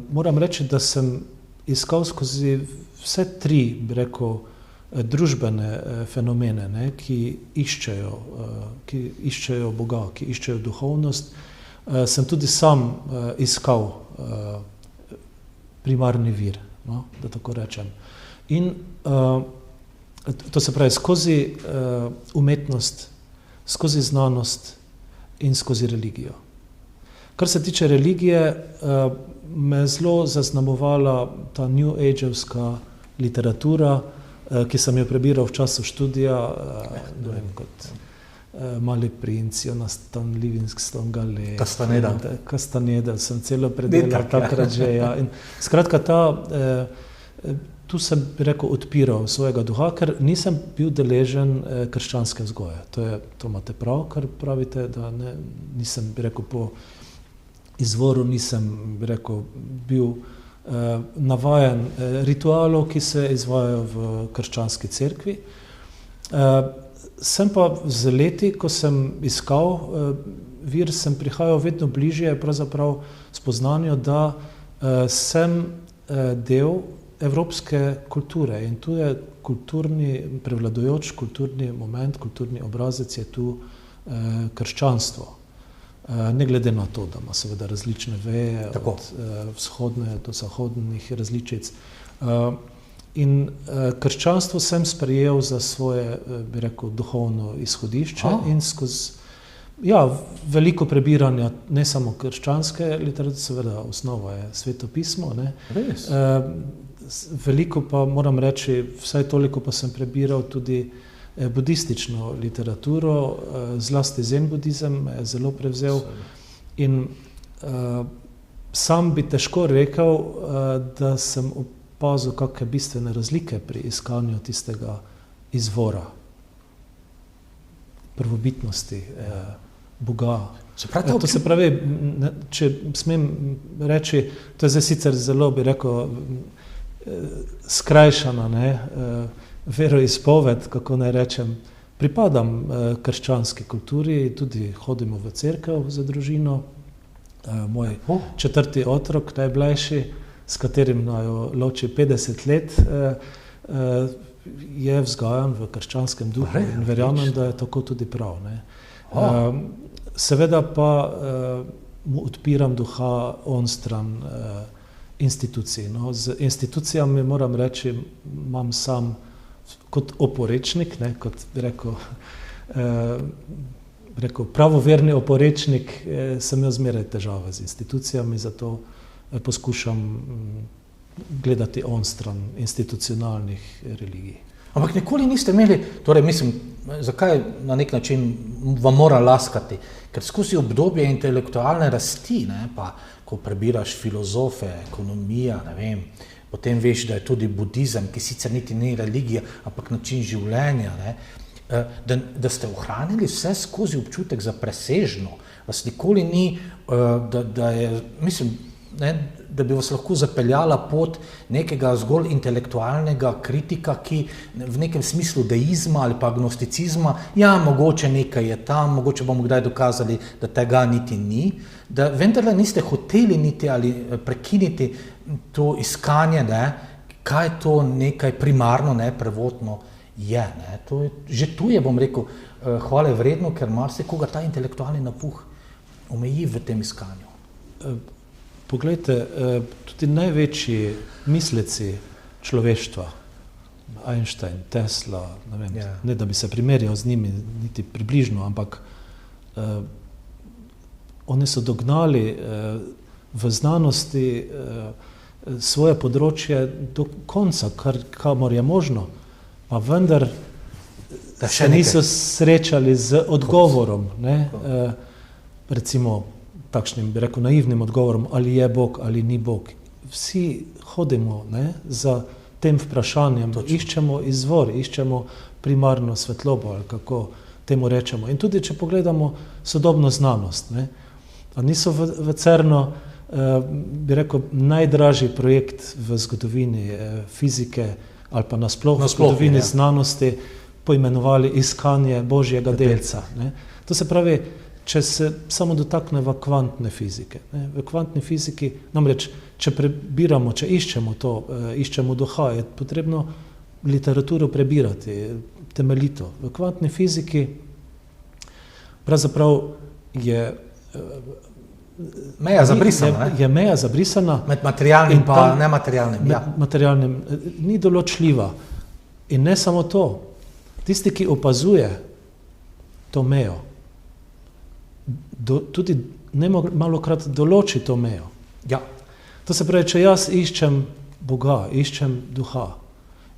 moram reči, da sem iskal skozi vse tri, bi rekel, družbene fenomene, ki iščejo Boga, ki iščejo duhovnost, sem tudi sam iskal primarni vir, da tako rečem. In to se pravi skozi umetnost, skozi znanost in skozi religijo. Kar se tiče religije, me zelo zaznamovala ta New Age-evska literatura, ki sem jo prebiral v času študija, kot Mali princ, Jonathan Livingston, Galilei, Castaneda, sem celo predelal takrat že. Ja. In skratka, tu sem, bi rekel, odpiral svojega duha, ker nisem bil deležen krščanske vzgoje. To imate prav, kar pravite, da nisem, bi rekel, po izvoru nisem, bi rekel, bil navajen ritualov, ki se izvajajo v krščanski cerkvi. Sem pa z leti, ko sem iskal vir, sem prihajal vedno bližje pravzaprav spoznanju, da sem del evropske kulture in tu je prevladujoč kulturni moment, kulturni obrazec je tu krščanstvo. Ne glede na to, da ima seveda različne veje, od vzhodne do zahodnih različic. In krščanstvo sem sprejel za svoje, bi rekel, duhovno izhodišče in skozi veliko prebiranja, ne samo krščanske literature, seveda osnova je svetopismo. Res? Veliko pa moram reči, vsaj toliko pa sem prebiral tudi budistično literaturo, zlasti zen budizem me je zelo prevzel in sam bi težko rekel, da sem opazil kakšne bistvene razlike pri iskanju tistega izvora, prvobitnosti, Boga. To se pravi, če smem reči, to je zdaj sicer zelo, bi rekel, skrajšana, veroizpoved, kako naj rečem, pripadam krščanski kulturi, tudi hodimo v cerkev za družino, moj 4. otrok, najmlajši, s katerim naju loči 50 let, je vzgajan v krščanskem duhu in verjamem, da je tako tudi prav. Ne. Seveda pa mu odpiram duha onstran institucij. No. Z institucijami moram reči, imam sam kot oporečnik, ne, kot bi rekel, pravoverni oporečnik, sem imel zmeraj težave z institucijami, zato poskušam gledati onstran institucionalnih religij. Ampak nikoli niste imeli, torej mislim, zakaj na nek način vam mora laskati? Ker skozi obdobje intelektualne rasti, ne, pa ko prebiraš filozofe, ekonomija, ne vem, potem veš, da je tudi budizem, ki sicer niti ni religija, ampak način življenja, ne, da ste ohranili vse skozi občutek za presežno. Vas nikoli ni, da je, mislim, ne, da bi vas lahko zapeljala pot nekega zgolj intelektualnega kritika, ki v nekem smislu deizma ali pa agnosticizma, ja, mogoče nekaj je tam, mogoče bomo kdaj dokazali, da tega niti ni, da vendarle niste hoteli niti ali prekiniti to iskanje, ne, kaj je to nekaj primarno, ne, prvotno je. Ne. To je že tu je, bom rekel, hvale vredno, ker marsikoga ta intelektualni napuh omeji v tem iskanju. Poglejte, tudi največji misleci človeštva, Einstein, Tesla, ne vem, ne da bi se primerjal z njimi niti približno, ampak oni so dognali v znanosti svoje področje do konca, kamor je možno, pa vendar se niso srečali z odgovorom, ne, recimo takšnim, bi rekel, naivnim odgovorom, ali je Bog ali ni Bog. Vsi hodimo, ne, za tem vprašanjem, iščemo izvor, iščemo primarno svetlobo, ali kako temu rečemo. In tudi, če pogledamo sodobno znanost, ne, a niso v CERN-u, bi rekel, najdražji projekt v zgodovini fizike ali pa nasploh v zgodovini znanosti poimenovali iskanje Božjega delca. Ne. To se pravi, če se samo dotakneva kvantne fizike. Ne. V kvantni fiziki, namreč, če prebiramo, če iščemo to, iščemo duha, je potrebno literaturo prebirati temeljito. V kvantni fiziki pravzaprav je meja zabrisana, je meja zabrisana med materialnim pa nematerialnim. Med materialnim ni določljiva. In ne samo to, tisti, ki opazuje to mejo, tudi malokrat določi to mejo. Ja. To se pravi, če jaz iščem Boga, iščem duha,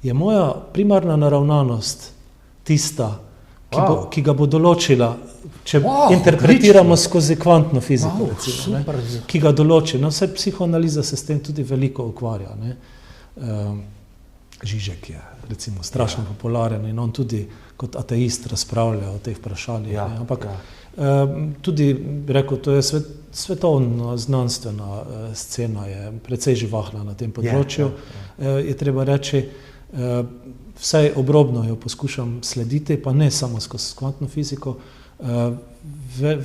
je moja primarna naravnanost tista, ki ga bo določila, če interpretiramo skozi kvantno fiziko, recimo, ne, ki ga določi. No, vse psihoanaliza se s tem tudi veliko ukvarja. Ne. Žižek je, recimo, strašno popularen in on tudi kot ateist razpravlja o teh vprašanjih. Ja, ampak tudi, bi rekel, to je svetovna znanstvena scena, je precej živahna na tem področju. Je treba reči, vsaj obrobno jo poskušam slediti, pa ne samo skozi kvantno fiziko.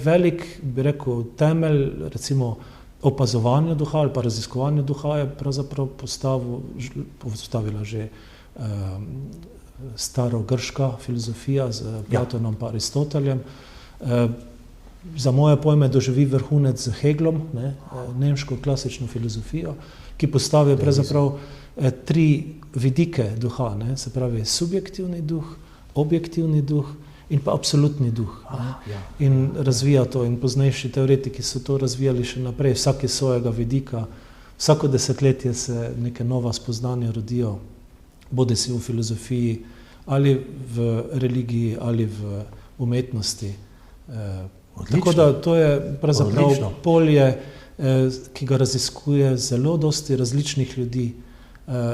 Velik, bi rekel, temelj, recimo, opazovanja duha ali pa raziskovanja duha je pravzaprav postavila že starogrška filozofija z Platonom pa Aristoteljem. Za moje pojme doživi vrhunec z Hegelom, ne, nemško klasično filozofijo, ki postavi pravzaprav 3 vidike duha, ne, se pravi subjektivni duh, objektivni duh in pa absolutni duh. In razvija to, in poznejši teoretiki so to razvijali še naprej, vsak iz svojega vidika. Vsako desetletje se neke nova spoznanja rodijo, bodisi v filozofiji, ali v religiji, ali v umetnosti. Tako da to je pravzaprav polje, ki ga raziskuje zelo dosti različnih ljudi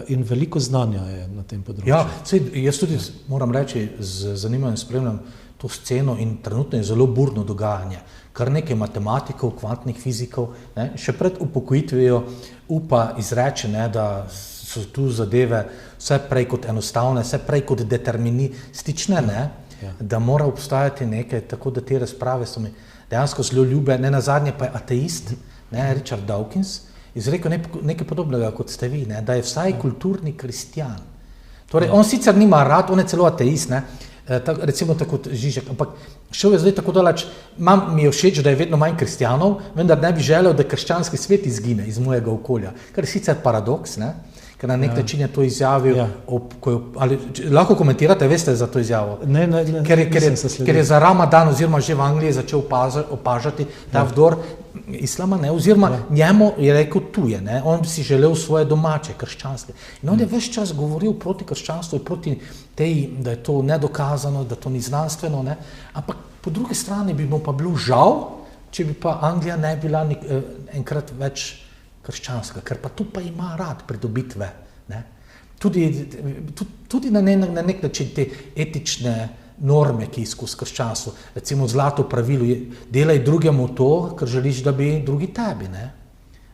in veliko znanja je na tem področju. Ja, jaz tudi moram reči, z zanimanjem spremljam to sceno in trenutno je zelo burno dogajanje. Kar nekaj matematikov, kvantnih fizikov, ne, še pred upokojitvijo upa izreči, ne, da so tu zadeve vse prej kot enostavne, vse prej kot deterministične, ne, da mora obstajati nekaj, tako da te razprave so mi dejansko zelo ljube. Ne nazadnje pa je ateist, Richard Dawkins, izrekel nekaj podobnega kot ste vi, ne, da je vsaj kulturni kristjan. Torej, on sicer nima rad, on je celo ateist, ne, recimo tako kot Žižek, ampak šel je zdaj tako daleč, mi je všeč, da je vedno manj kristjanov, vendar ne bi želel, da krščanski svet izgine iz mojega okolja, kar je sicer paradoks, ne, ker na nek način je to izjavil, lahko komentirate, veste za to izjavo? Ne, ker je za Ramadan oziroma že v Angliji začel opažati ta vdor islama, ne, oziroma njemu je rekel tuje, ne, on si želel svoje domače, krščanske. In on je ves čas govoril proti krščanstvu, proti tej, da je to nedokazano, da to ni znanstveno, ne, ampak po drugi strani bi mu pa bilo žal, če bi pa Anglija ne bila enkrat več krščanska, ker pa tu pa ima rad pridobitve, ne. Tudi na nek način te etične norme, ki skozi krščanstvo, recimo zlato pravilo, delaj drugemu to, ker želiš, da bi drugi tebi, ne.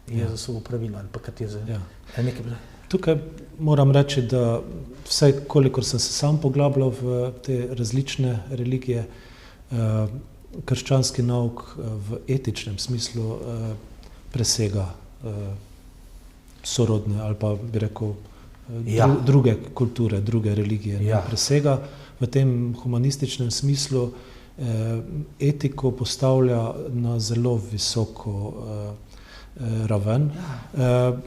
Jezusovo pravilo, ali pa kaj je nekaj. Tukaj moram reči, da vsaj kolikor sem se sam poglabljal v te različne religije, krščanski nauk v etičnem smislu presega sorodne ali pa bi rekel druge kulture, druge religije. Presega v tem humanističnem smislu etiko postavlja na zelo visoko raven.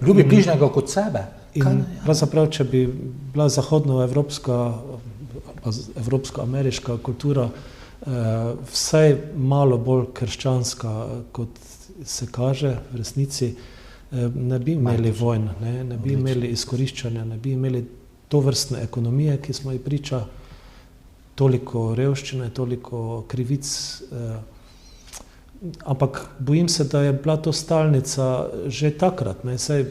Ljubi bližnjega kot sebe. In pravzaprav, če bi bila zahodnoevropska, evropsko-ameriška kultura vsaj malo bolj krščanska, kot se kaže v resnici, ne bi imeli vojn, ne bi imeli izkoriščanja, ne bi imeli tovrstne ekonomije, ki smo ji priča, toliko revščine, toliko krivic, ampak bojim se, da je bila to stalnica že takrat, ne, saj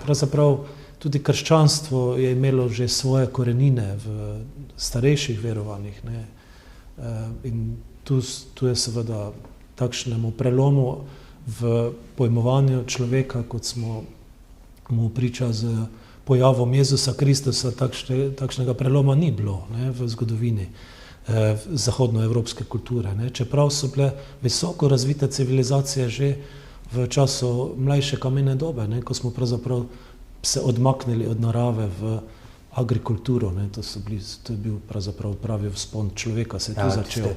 pravzaprav tudi krščanstvo je imelo že svoje korenine v starejših verovanjih, ne, in tu je seveda takšnemu prelomu v pojmovanju človeka, kot smo mu priča z pojavom Jezusa Kristusa, takšnega preloma ni bilo, ne, v zgodovini zahodnoevropske kulture, ne. Čeprav so bile visoko razvite civilizacije že v času mlajše kamene dobe, ne, ko smo pravzaprav se odmaknili od narave v agrikulturo, ne, to je bil pravzaprav pravi vzpon človeka, se je tu začel.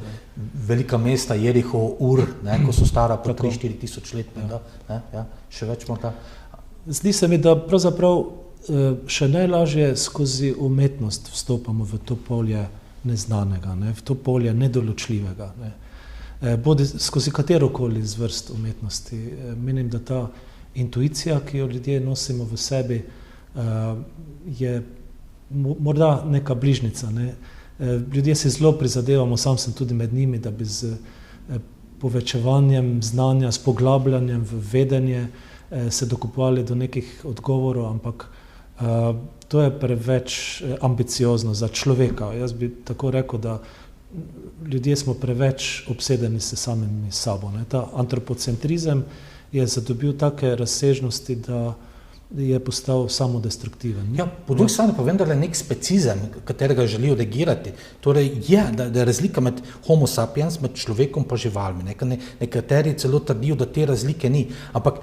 Velika mesta, Jeriho, Ur, ne, ko so stara po 3-4 tisoč let, še več morda. Zdi se mi, da pravzaprav še najlažje skozi umetnost vstopamo v to polje neznanega, ne, v to polje nedoločljivega, ne. Bodi skozi katerokoli zvrst umetnosti. Menim, da ta intuicija, ki jo ljudje nosimo v sebi, je morda neka bližnica, ne. Ljudje si zelo prizadevamo, sam sem tudi med njimi, da bi z povečevanjem znanja, s poglabljanjem v vedenje se dokupovali do nekih odgovorov, ampak to je preveč ambiciozno za človeka. Jaz bi tako rekel, da ljudje smo preveč obsedeni s samimi sabo, ne. Ta antropocentrizem je zadobil take razsežnosti, da je postal samodestruktiven. Ja, po drugi strani pa vendarle nek specizem, katerega želijo negirati. Torej da je razlika med homo sapiens, med človekom pa živalmi. Nekateri celo trdijo, da te razlike ni. Ampak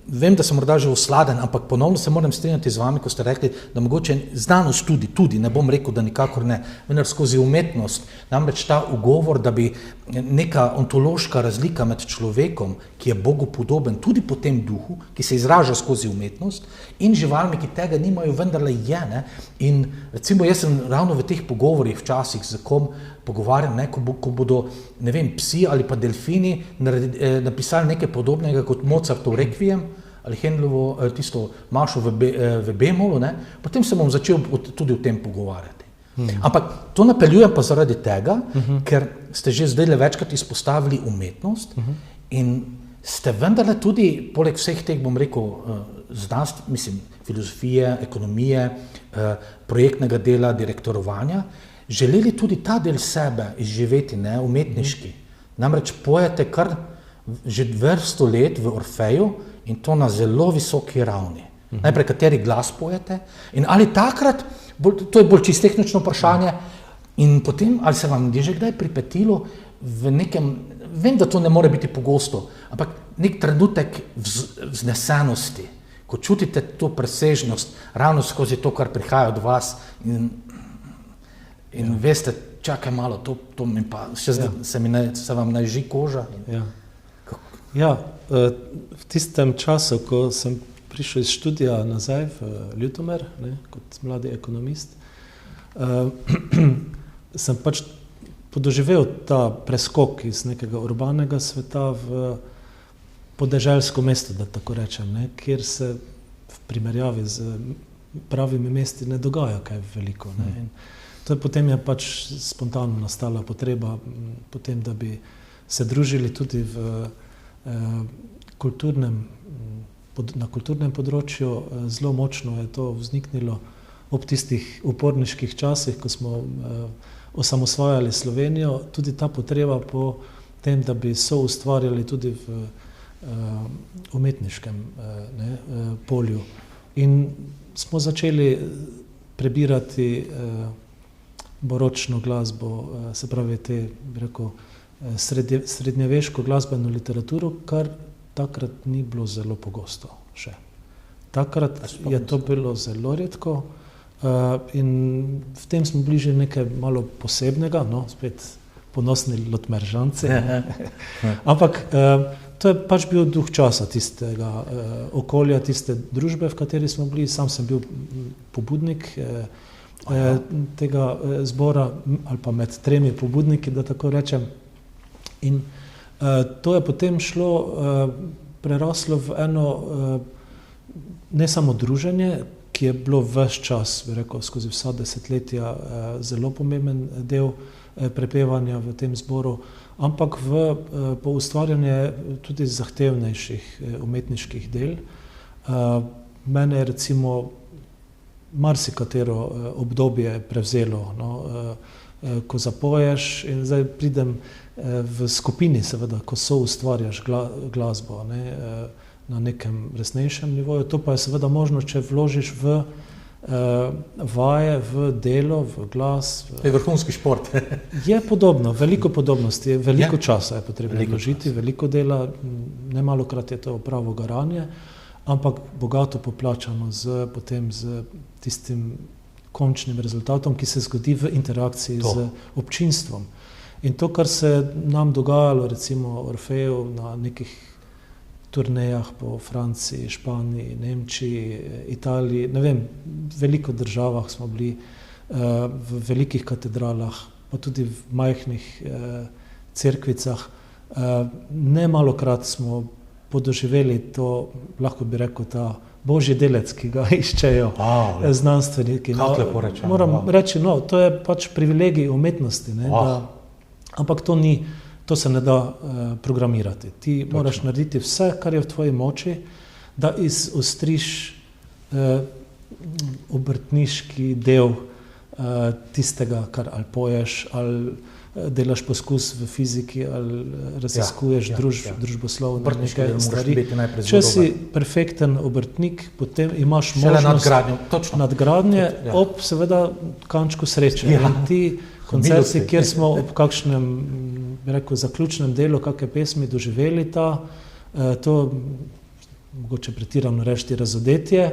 vem, da sem morda že osladen, ampak ponovno se moram strinjati z vami, ko ste rekli, da mogoče znanost tudi, ne bom rekel, da nikakor ne, vendar skozi umetnost, namreč ta ugovor, da bi neka ontološka razlika med človekom, ki je Bogu podoben, tudi po tem duhu, ki se izraža skozi umetnost, in živalmi, ki tega nimajo, vendarle je, ne. In recimo jaz sem ravno v teh pogovorih včasih z kom pogovarjam, ne, ko bodo, ne vem, psi ali pa delfini napisali nekaj podobnega kot Mozartov Requiem ali Handlovo tisto mašo v B-molu, ne, potem se bom začel tudi o tem pogovarjati. Ampak to napeljujem pa zaradi tega, ker ste že zdaj večkrat izpostavili umetnost in ste vendarle tudi, poleg vseh teh, bom rekel, znanstv, filozofije, ekonomije, projektnega dela, direktorovanja, želeli tudi ta del sebe izživeti, ne, umetniški. Namreč pojete kar že vrsto let v Orfeju in to na zelo visoki ravni. Najprej, kateri glas pojete in ali takrat, to je bolj čisto tehnično vprašanje, in potem, ali se vam je že kdaj pripetilo v nekem vem, da to ne more biti pogosto, ampak nek trenutek vznesenosti, ko čutite to presežnost ravno skozi to, kar prihaja od vas in veste, čakaj malo, to mi pa, se vam naži koža. V tistem času, ko sem prišel iz študija nazaj v Ljutomer, kot mladi ekonomist, sem pač podoživel ta preskok iz nekega urbanega sveta v podeželsko mesto, da tako rečem, kjer se v primerjavi z pravimi mesti ne dogaja kaj veliko. In potem je pač spontano nastala potreba potem, da bi se družili tudi na kulturnem področju. Zelo močno je to vzniknilo ob tistih uporniških časih, ko smo osamosvajali Slovenijo, tudi ta potreba po tem, da bi soustvarjali tudi v umetniškem polju. In smo začeli prebirati baročno glasbo, se pravi te, bi rekel, srednjeveško glasbeno literaturo, kar takrat ni bilo zelo pogosto še. Takrat je to bilo zelo redko in v tem smo bili že nekaj malo posebnega, spet ponosni Lotmeržanci. Ampak to je pač bil duh časa tistega okolja, tiste družbe, v kateri smo bili. Sam sem bil pobudnik tega zbora ali pa med 3 pobudniki, da tako rečem. In to je potem šlo, preraslo v eno ne samo druženje, ki je bilo ves čas, bi rekel, skozi vsa desetletja zelo pomemben del prepevanja v tem zboru, ampak po ustvarjanje tudi zahtevnejših umetniških del. Mene je recimo marsikatero obdobje prevzelo, ko zapoješ in zdaj pridem v skupini, seveda, ko soustvarjaš glasbo na nekem resnejšem nivoju. To pa je seveda možno, če vložiš v vaje, v delo, v glas. Je vrhunski šport. Je podobno, veliko podobnosti, veliko časa je potrebno vložiti, veliko dela, nemalokrat je to pravo garanje, ampak bogato poplačano potem z tistim končnim rezultatom, ki se zgodi v interakciji z občinstvom. In to, kar se nam dogajalo, recimo Orfeju na nekih turnejah po Franciji, Španiji, Nemčiji, Italiji, ne vem, v veliko državah smo bili, v velikih katedralah, pa tudi v majhnih cerkvicah. Nemalokrat smo podoživeli to, lahko bi rekel, ta božji delec, ki ga iščejo znanstveniki. Moram reči, to je pač privilegij umetnosti, ampak to se ne da programirati. Ti moraš narediti vse, kar je v tvoji moči, da izostriš obrtniški del tistega, kar ali poješ, ali delaš poskus v fiziki, ali raziskuješ družboslovne nekaj stvari. Če si perfekten obrtnik, potem imaš možnost nadgradnje ob seveda kančku sreče. In ti koncerti, kjer smo ob kakšnem, bi rekel, zaključnem delu, kakšne pesmi doživeli to, mogoče pretirano reči, razodetje,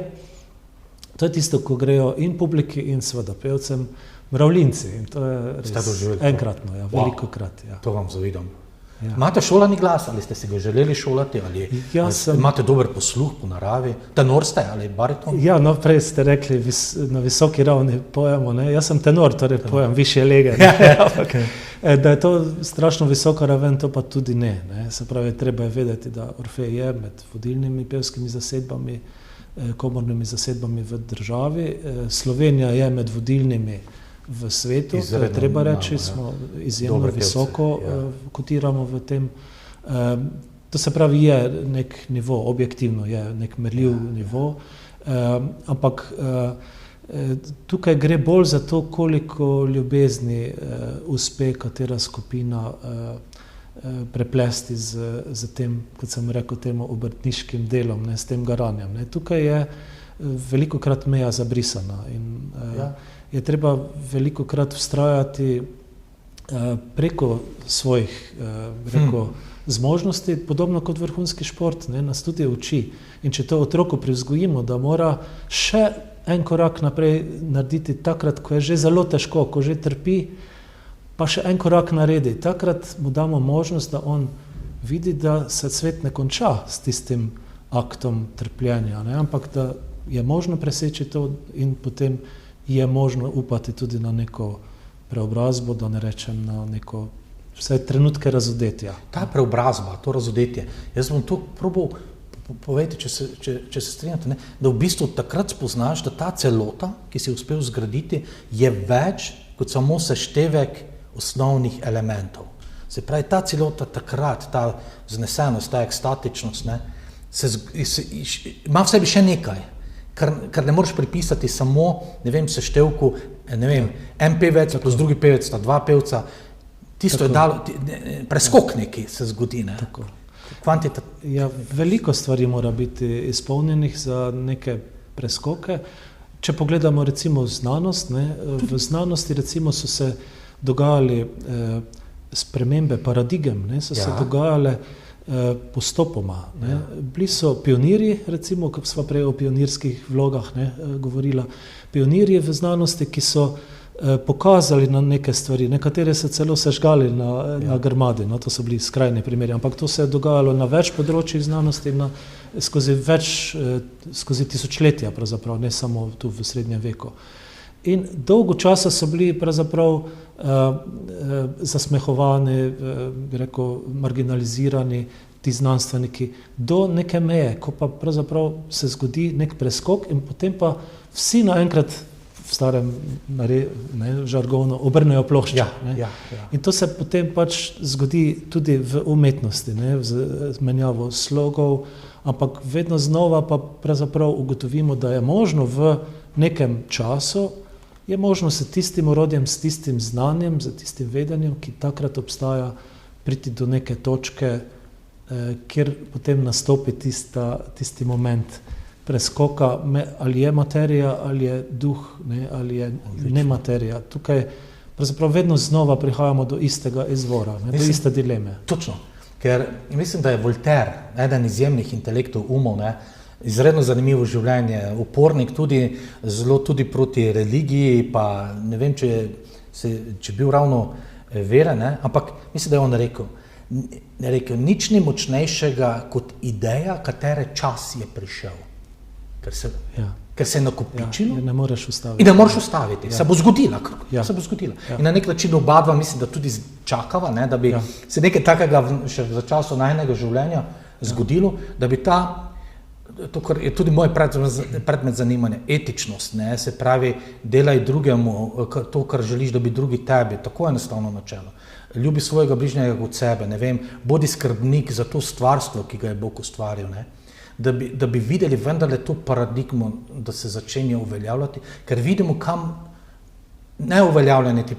to je tisto, ko grejo in publiki in seveda pevcem mravljinci. In to je res enkratno, velikokrat. To vam zavidam. Imate šolani glas, ali ste se ga želeli šolati, ali imate dober posluh po naravi? Tenor ste ali bariton? Prej ste rekli, na visoki ravni pojemo. Jaz sem tenor, torej pojem višje lege. Da je to strašno visoka raven, to pa tudi ne. Se pravi, treba je vedeti, da Orfej je med vodilnimi pevskimi zasedbami, komornimi zasedbami v državi. Slovenija je med vodilnimi v svetu, to je treba reči, smo izjemno visoko kotiramo v tem. To se pravi, je nek nivo, objektivno je nek merljiv nivo, ampak tukaj gre bolj za to, koliko ljubezni uspe katera skupina preplesti z tem, kot sem rekel, temu obrtniškim delom, s tem garanjem. Tukaj je velikokrat meja zabrisana in je treba velikokrat vztrajati preko svojih zmožnosti, podobno kot vrhunski šport, nas tudi uči. In če to otroku privzgojimo, da mora še en korak naprej narediti takrat, ko je že zelo težko, ko že trpi, pa še en korak naredi. Takrat mu damo možnost, da on vidi, da se svet ne konča s tistim aktom trpljenja, ampak da je možno preseči to in potem je možno upati tudi na neko preobrazbo, da ne rečem na neko vse trenutke razodetja. Ta preobrazba, to razodetje, jaz bom to probal povedati, če se strinjate, da v bistvu takrat spoznaš, da ta celota, ki si uspel zgraditi, je več kot samo seštevek osnovnih elementov. Se pravi, ta celota takrat, ta vznesenost, ta ekstatičnost, ima v sebi še nekaj, kar ne moreš pripisati samo, seštevku, en pevec plus drugi pevec, sta dva pevca, tisto je dalo, preskok neki se zgodi, Tako. Ja, veliko stvari mora biti izpolnjenih za neke preskoke. Če pogledamo recimo znanost, v znanosti recimo so se dogajali spremembe paradigem, so se dogajale postopoma. Bili so pionirji, recimo, ko smo prej o pionirskih vlogah govorila, pionirji v znanosti, ki so pokazali na neke stvari, nekatere so celo sežgali na grmadi, to so bili skrajni primeri, ampak to se je dogajalo na več področjih znanosti, skozi tisočletja, pravzaprav, ne samo tu v srednjem veku. In dolgo časa so bili pravzaprav zasmehovani, marginalizirani ti znanstveniki do neke meje, ko pa pravzaprav se zgodi nek preskok in potem pa vsi naenkrat v starem žargonu obrnejo ploščo. In to se potem pač zgodi tudi v umetnosti, z menjavo slogov, ampak vedno znova pa pravzaprav ugotovimo, da je možno v nekem času, je možno s tistim orodjem, s tistim znanjem, s tistim vedenjem, ki takrat obstaja, priti do neke točke, kjer potem nastopi tisti moment preskoka, ali je materija, ali je duh, ali je nematerija. Tukaj pravzaprav vedno znova prihajamo do istega izvora, do iste dileme. Točno, ker mislim, da je Voltaire, eden izjemnih intelektov, umov, izredno zanimivo življenje, upornik zelo tudi proti religiji, pa ne vem, če bil ravno veren, ampak mislim, da je on rekel, nič ni močnejšega kot ideja, katere čas je prišel. Ker se je nakopičilo ne moreš ustaviti. In ne moreš ustaviti. Se bo zgodila. Se bo zgodila. In na nek način oba mislim, da tudi čakava, da bi se nekaj takega še za času najnega življenja zgodilo, da bi to, kar je tudi moj predmet zanimanja, etičnost, se pravi, delaj drugemu to, kar želiš, da bi drugi tebi, tako enostavno načelo. Ljubi svojega bližnjega kot sebe, bodi skrbnik za to stvarstvo, ki ga je Bog ustvaril, da bi videli vendarle to paradigmo, da se začenja uveljavljati, ker vidimo, kam neuveljavljanje te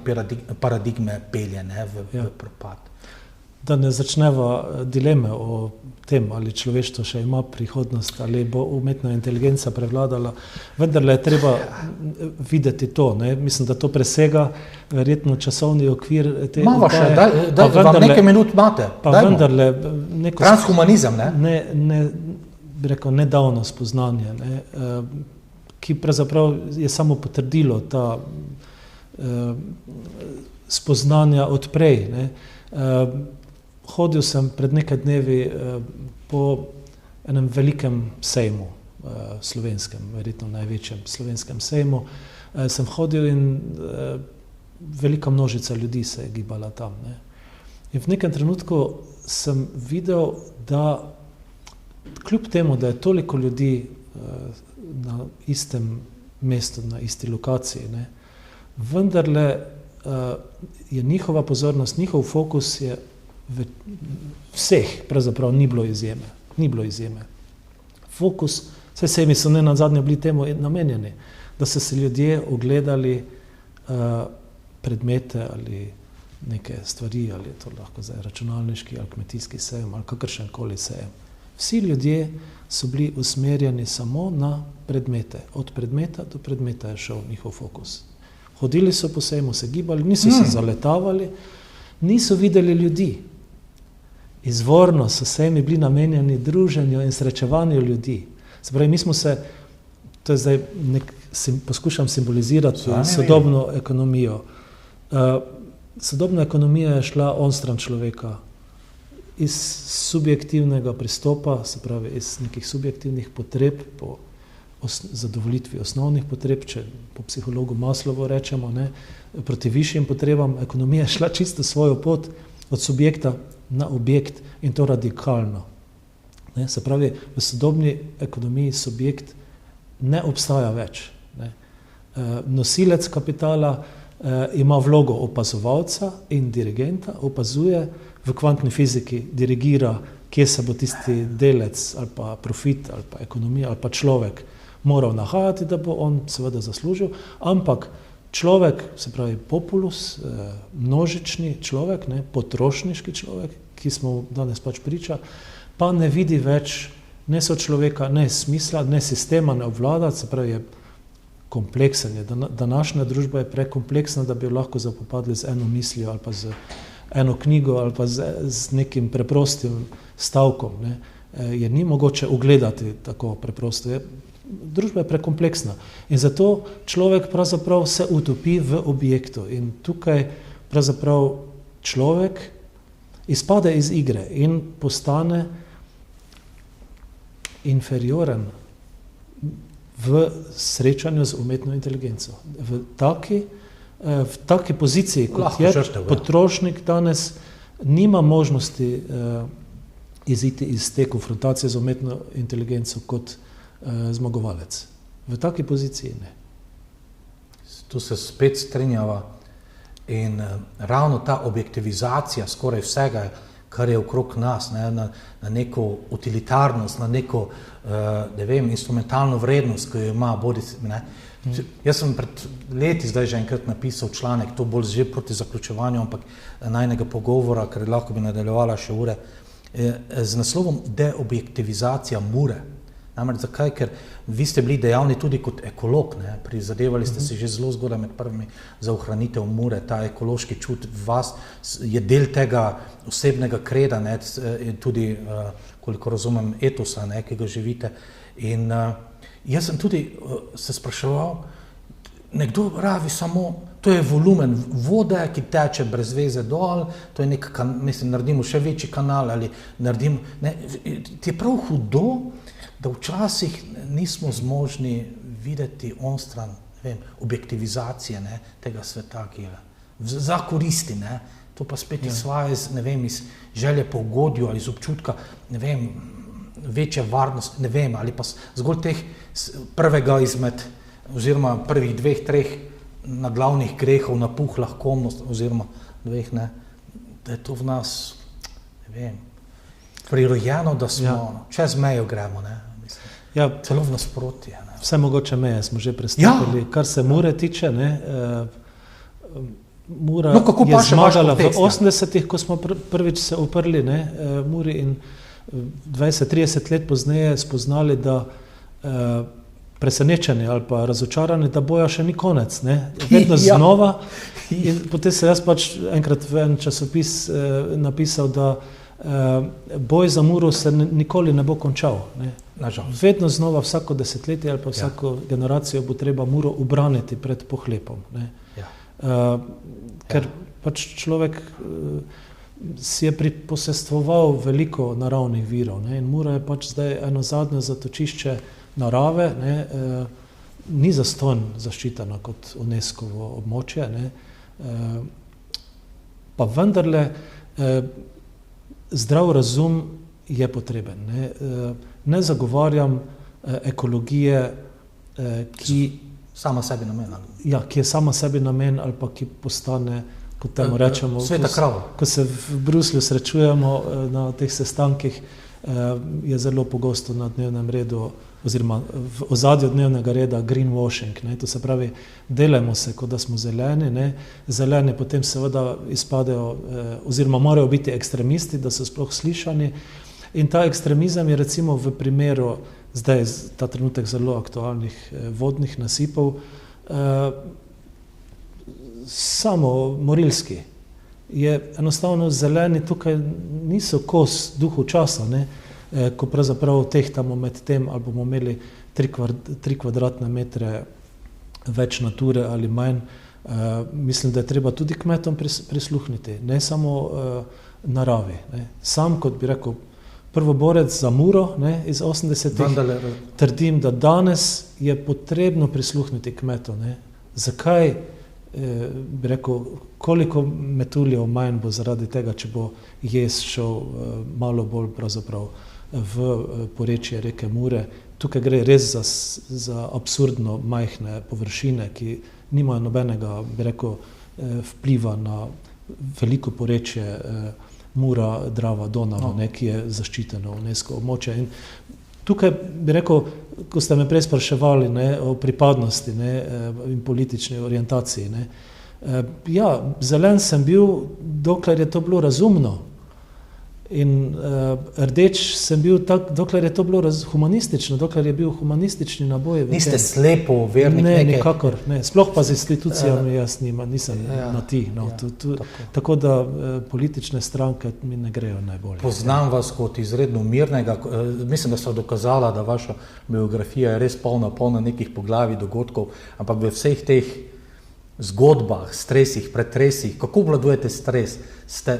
paradigme pelje v propad. Da ne začneva dileme o tem, ali človeštvo še ima prihodnost, ali bo umetna inteligenca prevladala, vendarle je treba videti to. Mislim, da to presega verjetno časovni okvir. Mava še, vam nekaj minut imate. Pa vendarle transhumanizem, nedavno spoznanje, ki pravzaprav je samo potrdilo ta spoznanja odprej. Hodil sem pred nekaj dnevi po enem velikem sejmu slovenskem, verjetno največjem slovenskem sejmu. Sem hodil in velika množica ljudi se je gibala tam. In v nekem trenutku sem videl, da kljub temu, da je toliko ljudi na istem mestu, na isti lokaciji, vendarle je njihova pozornost, njihov fokus je vseh, pravzaprav ni bilo izjeme. Fokus, vse sejmi so nenazadnje bili temu namenjeni, da so se ljudje ogledali predmete ali neke stvari, ali je to lahko zdaj računalniški ali kmetijski sejem ali kakršenkoli sejem. Vsi ljudje so bili usmerjeni samo na predmete. Od predmeta do predmeta je šel njihov fokus. Hodili so po sejmu, se gibali, niso se zaletavali, niso videli ljudi. Izvorno so sejmi bili namenjeni druženju in srečevanju ljudi. Se pravi, mi smo se, to je zdaj poskušam simbolizirati sodobno ekonomijo. Sodobna ekonomija je šla onstran človeka, iz subjektivnega pristopa, se pravi iz nekih subjektivnih potreb po zadovoljitvi osnovnih potreb, če po psihologu Maslowu rečemo, ne, proti višjim potrebam. Ekonomija je šla čisto svojo pot od subjekta na objekt in to radikalno. Ne, se pravi, v sodobni ekonomiji subjekt ne obstaja več. Ne. Nosilec kapitala ima vlogo opazovalca in dirigenta, opazuje, v kvantni fiziki dirigira, kje se bo tisti delec ali pa profit ali pa ekonomija ali pa človek moral nahajati, da bo on seveda zaslužil, ampak človek, se pravi populus, množični človek, ne, potrošniški človek, ki smo danes pač priča, pa ne vidi več ne sočloveka, ne smisla, ne sistema ne obvlada, se pravi je kompleksen. Današnja družba je prekompleksna, da bi jo lahko zapopadli z eno mislijo ali pa z eno knjigo ali pa z nekim preprostim stavkom. Ne. Je ni mogoče ugledati tako preprosto. Družba je prekompleksna in zato človek pravzaprav se utopi v objektu in tukaj pravzaprav človek izpade iz igre in postane inferioren v srečanju z umetno inteligenco. V taki poziciji, kot je potrošnik danes, nima možnosti iziti iz te konfrontacije z umetno inteligenco kot zmagovalec. V taki poziciji ne. Tu se spet strinjava in ravno ta objektivizacija skoraj vsega, kar je okrog nas, ne, na neko utilitarnost, na neko, ne vem, instrumentalno vrednost, ki jo ima bodisi, ne. Jaz sem pred leti zdaj že enkrat napisal članek, to bolj že proti zaključevanju, ampak najnega pogovora, ker lahko bi nadaljevala še ure, z naslovom Deobjektivizacija Mure. Namreč zakaj? Ker vi ste bili dejavni tudi kot ekolog, ne? Prizadevali ste si že zelo zgodaj med prvimi za ohranitev Mure, ta ekološki čut v vas je del tega osebnega kreda, ne? Tudi, koliko razumem, etosa, ne? Ki ga živite. In jaz sem tudi se spraševal, nekdo pravi samo, to je volumen vode, ki teče brez veze dol, to je nek, mislim, naredimo še večji kanal ali naredimo, ne? Ti je prav hudo, da včasih nismo zmožni videti onstran, ne vem, objektivizacije, ne, tega sveta, ki je za koristi, ne, to pa spet izhaja iz, ne vem, iz želje po ugodju ali iz občutka, ne vem, večje varnosti, ne vem, ali pa zgolj teh prvega izmed, oziroma prvih dveh, treh naglavnih grehov, napuh, lahkomnost, oziroma dveh, ne, da je to v nas, ne vem, prirojeno, da smo čez mejo gremo, ne. Celo v nasprotje. Vse mogoče meje smo že prestopili. Kar se Mure tiče, ne, Mura je zmagala v 80-ih, ko smo prvič se uprli, ne, Muri in 20-30 let pozneje spoznali, da presenečeni ali pa razočarani, da boja še ni konec, ne, vedno znova. In potem se jaz pač enkrat v en časopis napisal, da boj za Muro se nikoli ne bo končal. Ne. Vedno znova, vsako desetletje ali pa vsako generacijo bo treba Muro ubraniti pred pohlepom. Ne. Ker pač človek si je priposestvoval veliko naravnih virov, ne, in Mura je pač zdaj eno zadnje zatočišče narave, ne, ni zastonj zaščitena kot UNESCO-ovo območje, ne, pa vendarle zdrav razum je potreben. Ne zagovarjam ekologije, ki sama sebi namen. Ja, ki je sama sebi namen ali pa ki postane, kot temu rečemo, sveta krava. Ko se v Bruslju srečujemo na teh sestankih, je zelo pogosto na dnevnem redu oziroma v ozadju dnevnega reda greenwashing, ne, to se pravi, delajmo se, kot da smo zeleni, ne, zeleni potem seveda izpadejo oziroma morajo biti ekstremisti, da so sploh slišani, in ta ekstremizem je recimo v primeru zdaj ta trenutek zelo aktualnih vodnih nasipov samo morilski. je enostavno zeleni tukaj niso kos duhu časa, ne? Ko pravzaprav tehtamo med tem, ali bomo imeli 3 kvadratne metre več nature ali manj. Mislim, da je treba tudi kmetom prisluhniti, ne samo naravi. Ne? Sam, kot bi rekel, prvoborec za Muro, ne, iz 80-ih, trdim, da danes je potrebno prisluhniti kmetom. Ne? Zakaj, bi rekel, koliko metuljev manj bo zaradi tega, če bo jez šel malo bolj pravzaprav v porečje reke Mure. Tukaj gre res za absurdno majhne površine, ki nimajo nobenega, bi rekel, vpliva na veliko porečje Mura, Drava, Donava, ne, ki je zaščiteno UNESCO območje. In tukaj bi rekel, ko ste me prej spraševali, ne, o pripadnosti, ne, in politični orientaciji. Ne, ja, zelen sem bil, dokler je to bilo razumno. In rdeč sem bil tak, dokler je to bilo humanistično, dokler je bil humanistični naboj. Niste slepo vernik? Ne, nikakor. Ne. Sploh pa z institucijami jaz nisem na ti. No. Tako da politične stranke mi ne grejo najbolje. Poznam vas kot izredno mirnega. Mislim, da so dokazala, da vaša biografija je res polna nekih poglavij, dogodkov, ampak v vseh teh zgodbah, stresih, pretresih, kako obvladujete stres?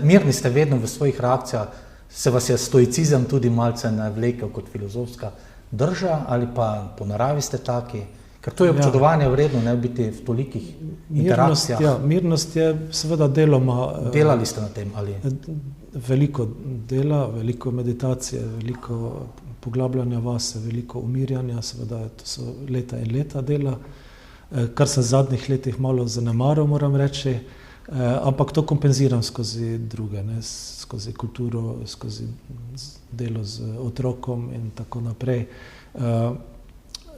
Mirni ste vedno v svojih reakcijah, se vas je stoicizem tudi malce navlekel kot filozofska drža ali pa po naravi ste taki? Ker to je občudovanje vredno, ne biti v tolikih interakcijah. Ja, mirnost je seveda deloma... Delali ste na tem ali? Veliko dela, veliko meditacije, veliko poglabljanja vase, veliko umirjanja, seveda to so leta in leta dela. Kar sem v zadnjih letih malo zanemaril, moram reči, ampak to kompenziram skozi druge, ne, skozi kulturo, skozi delo z otrokom in tako naprej,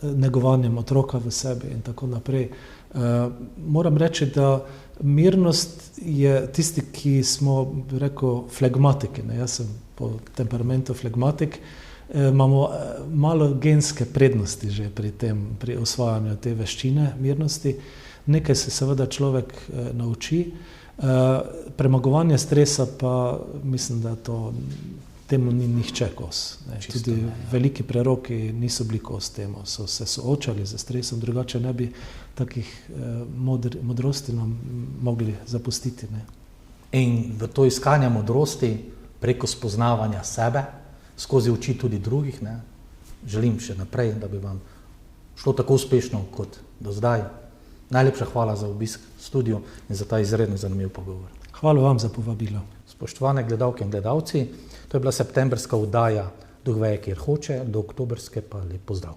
negovanjem otroka v sebi in tako naprej. Moram reči, da mirnost je tisti, ki smo, bi rekel, flegmatiki, ne, jaz sem po temperamentu flegmatik, imamo malo genske prednosti že pri osvajanju te veščine mirnosti. Nekaj se seveda človek nauči. Premagovanje stresa pa mislim, da temu ni nihče kos. Tudi veliki preroki niso bili kos temu, so se soočali z stresom, drugače ne bi takih modrosti nam mogli zapustiti. Ne. In v to iskanje modrosti preko spoznavanja sebe, skozi oči tudi drugih, ne. Želim še naprej, da bi vam šlo tako uspešno kot do zdaj. Najlepša hvala za obisk v studiu in za ta izredno zanimiv pogovor. Hvala vam za povabilo. Spoštovane gledalke in gledalci, to je bila septembrska oddaja Duh veje, kjer hoče, do oktobrske pa lep pozdrav.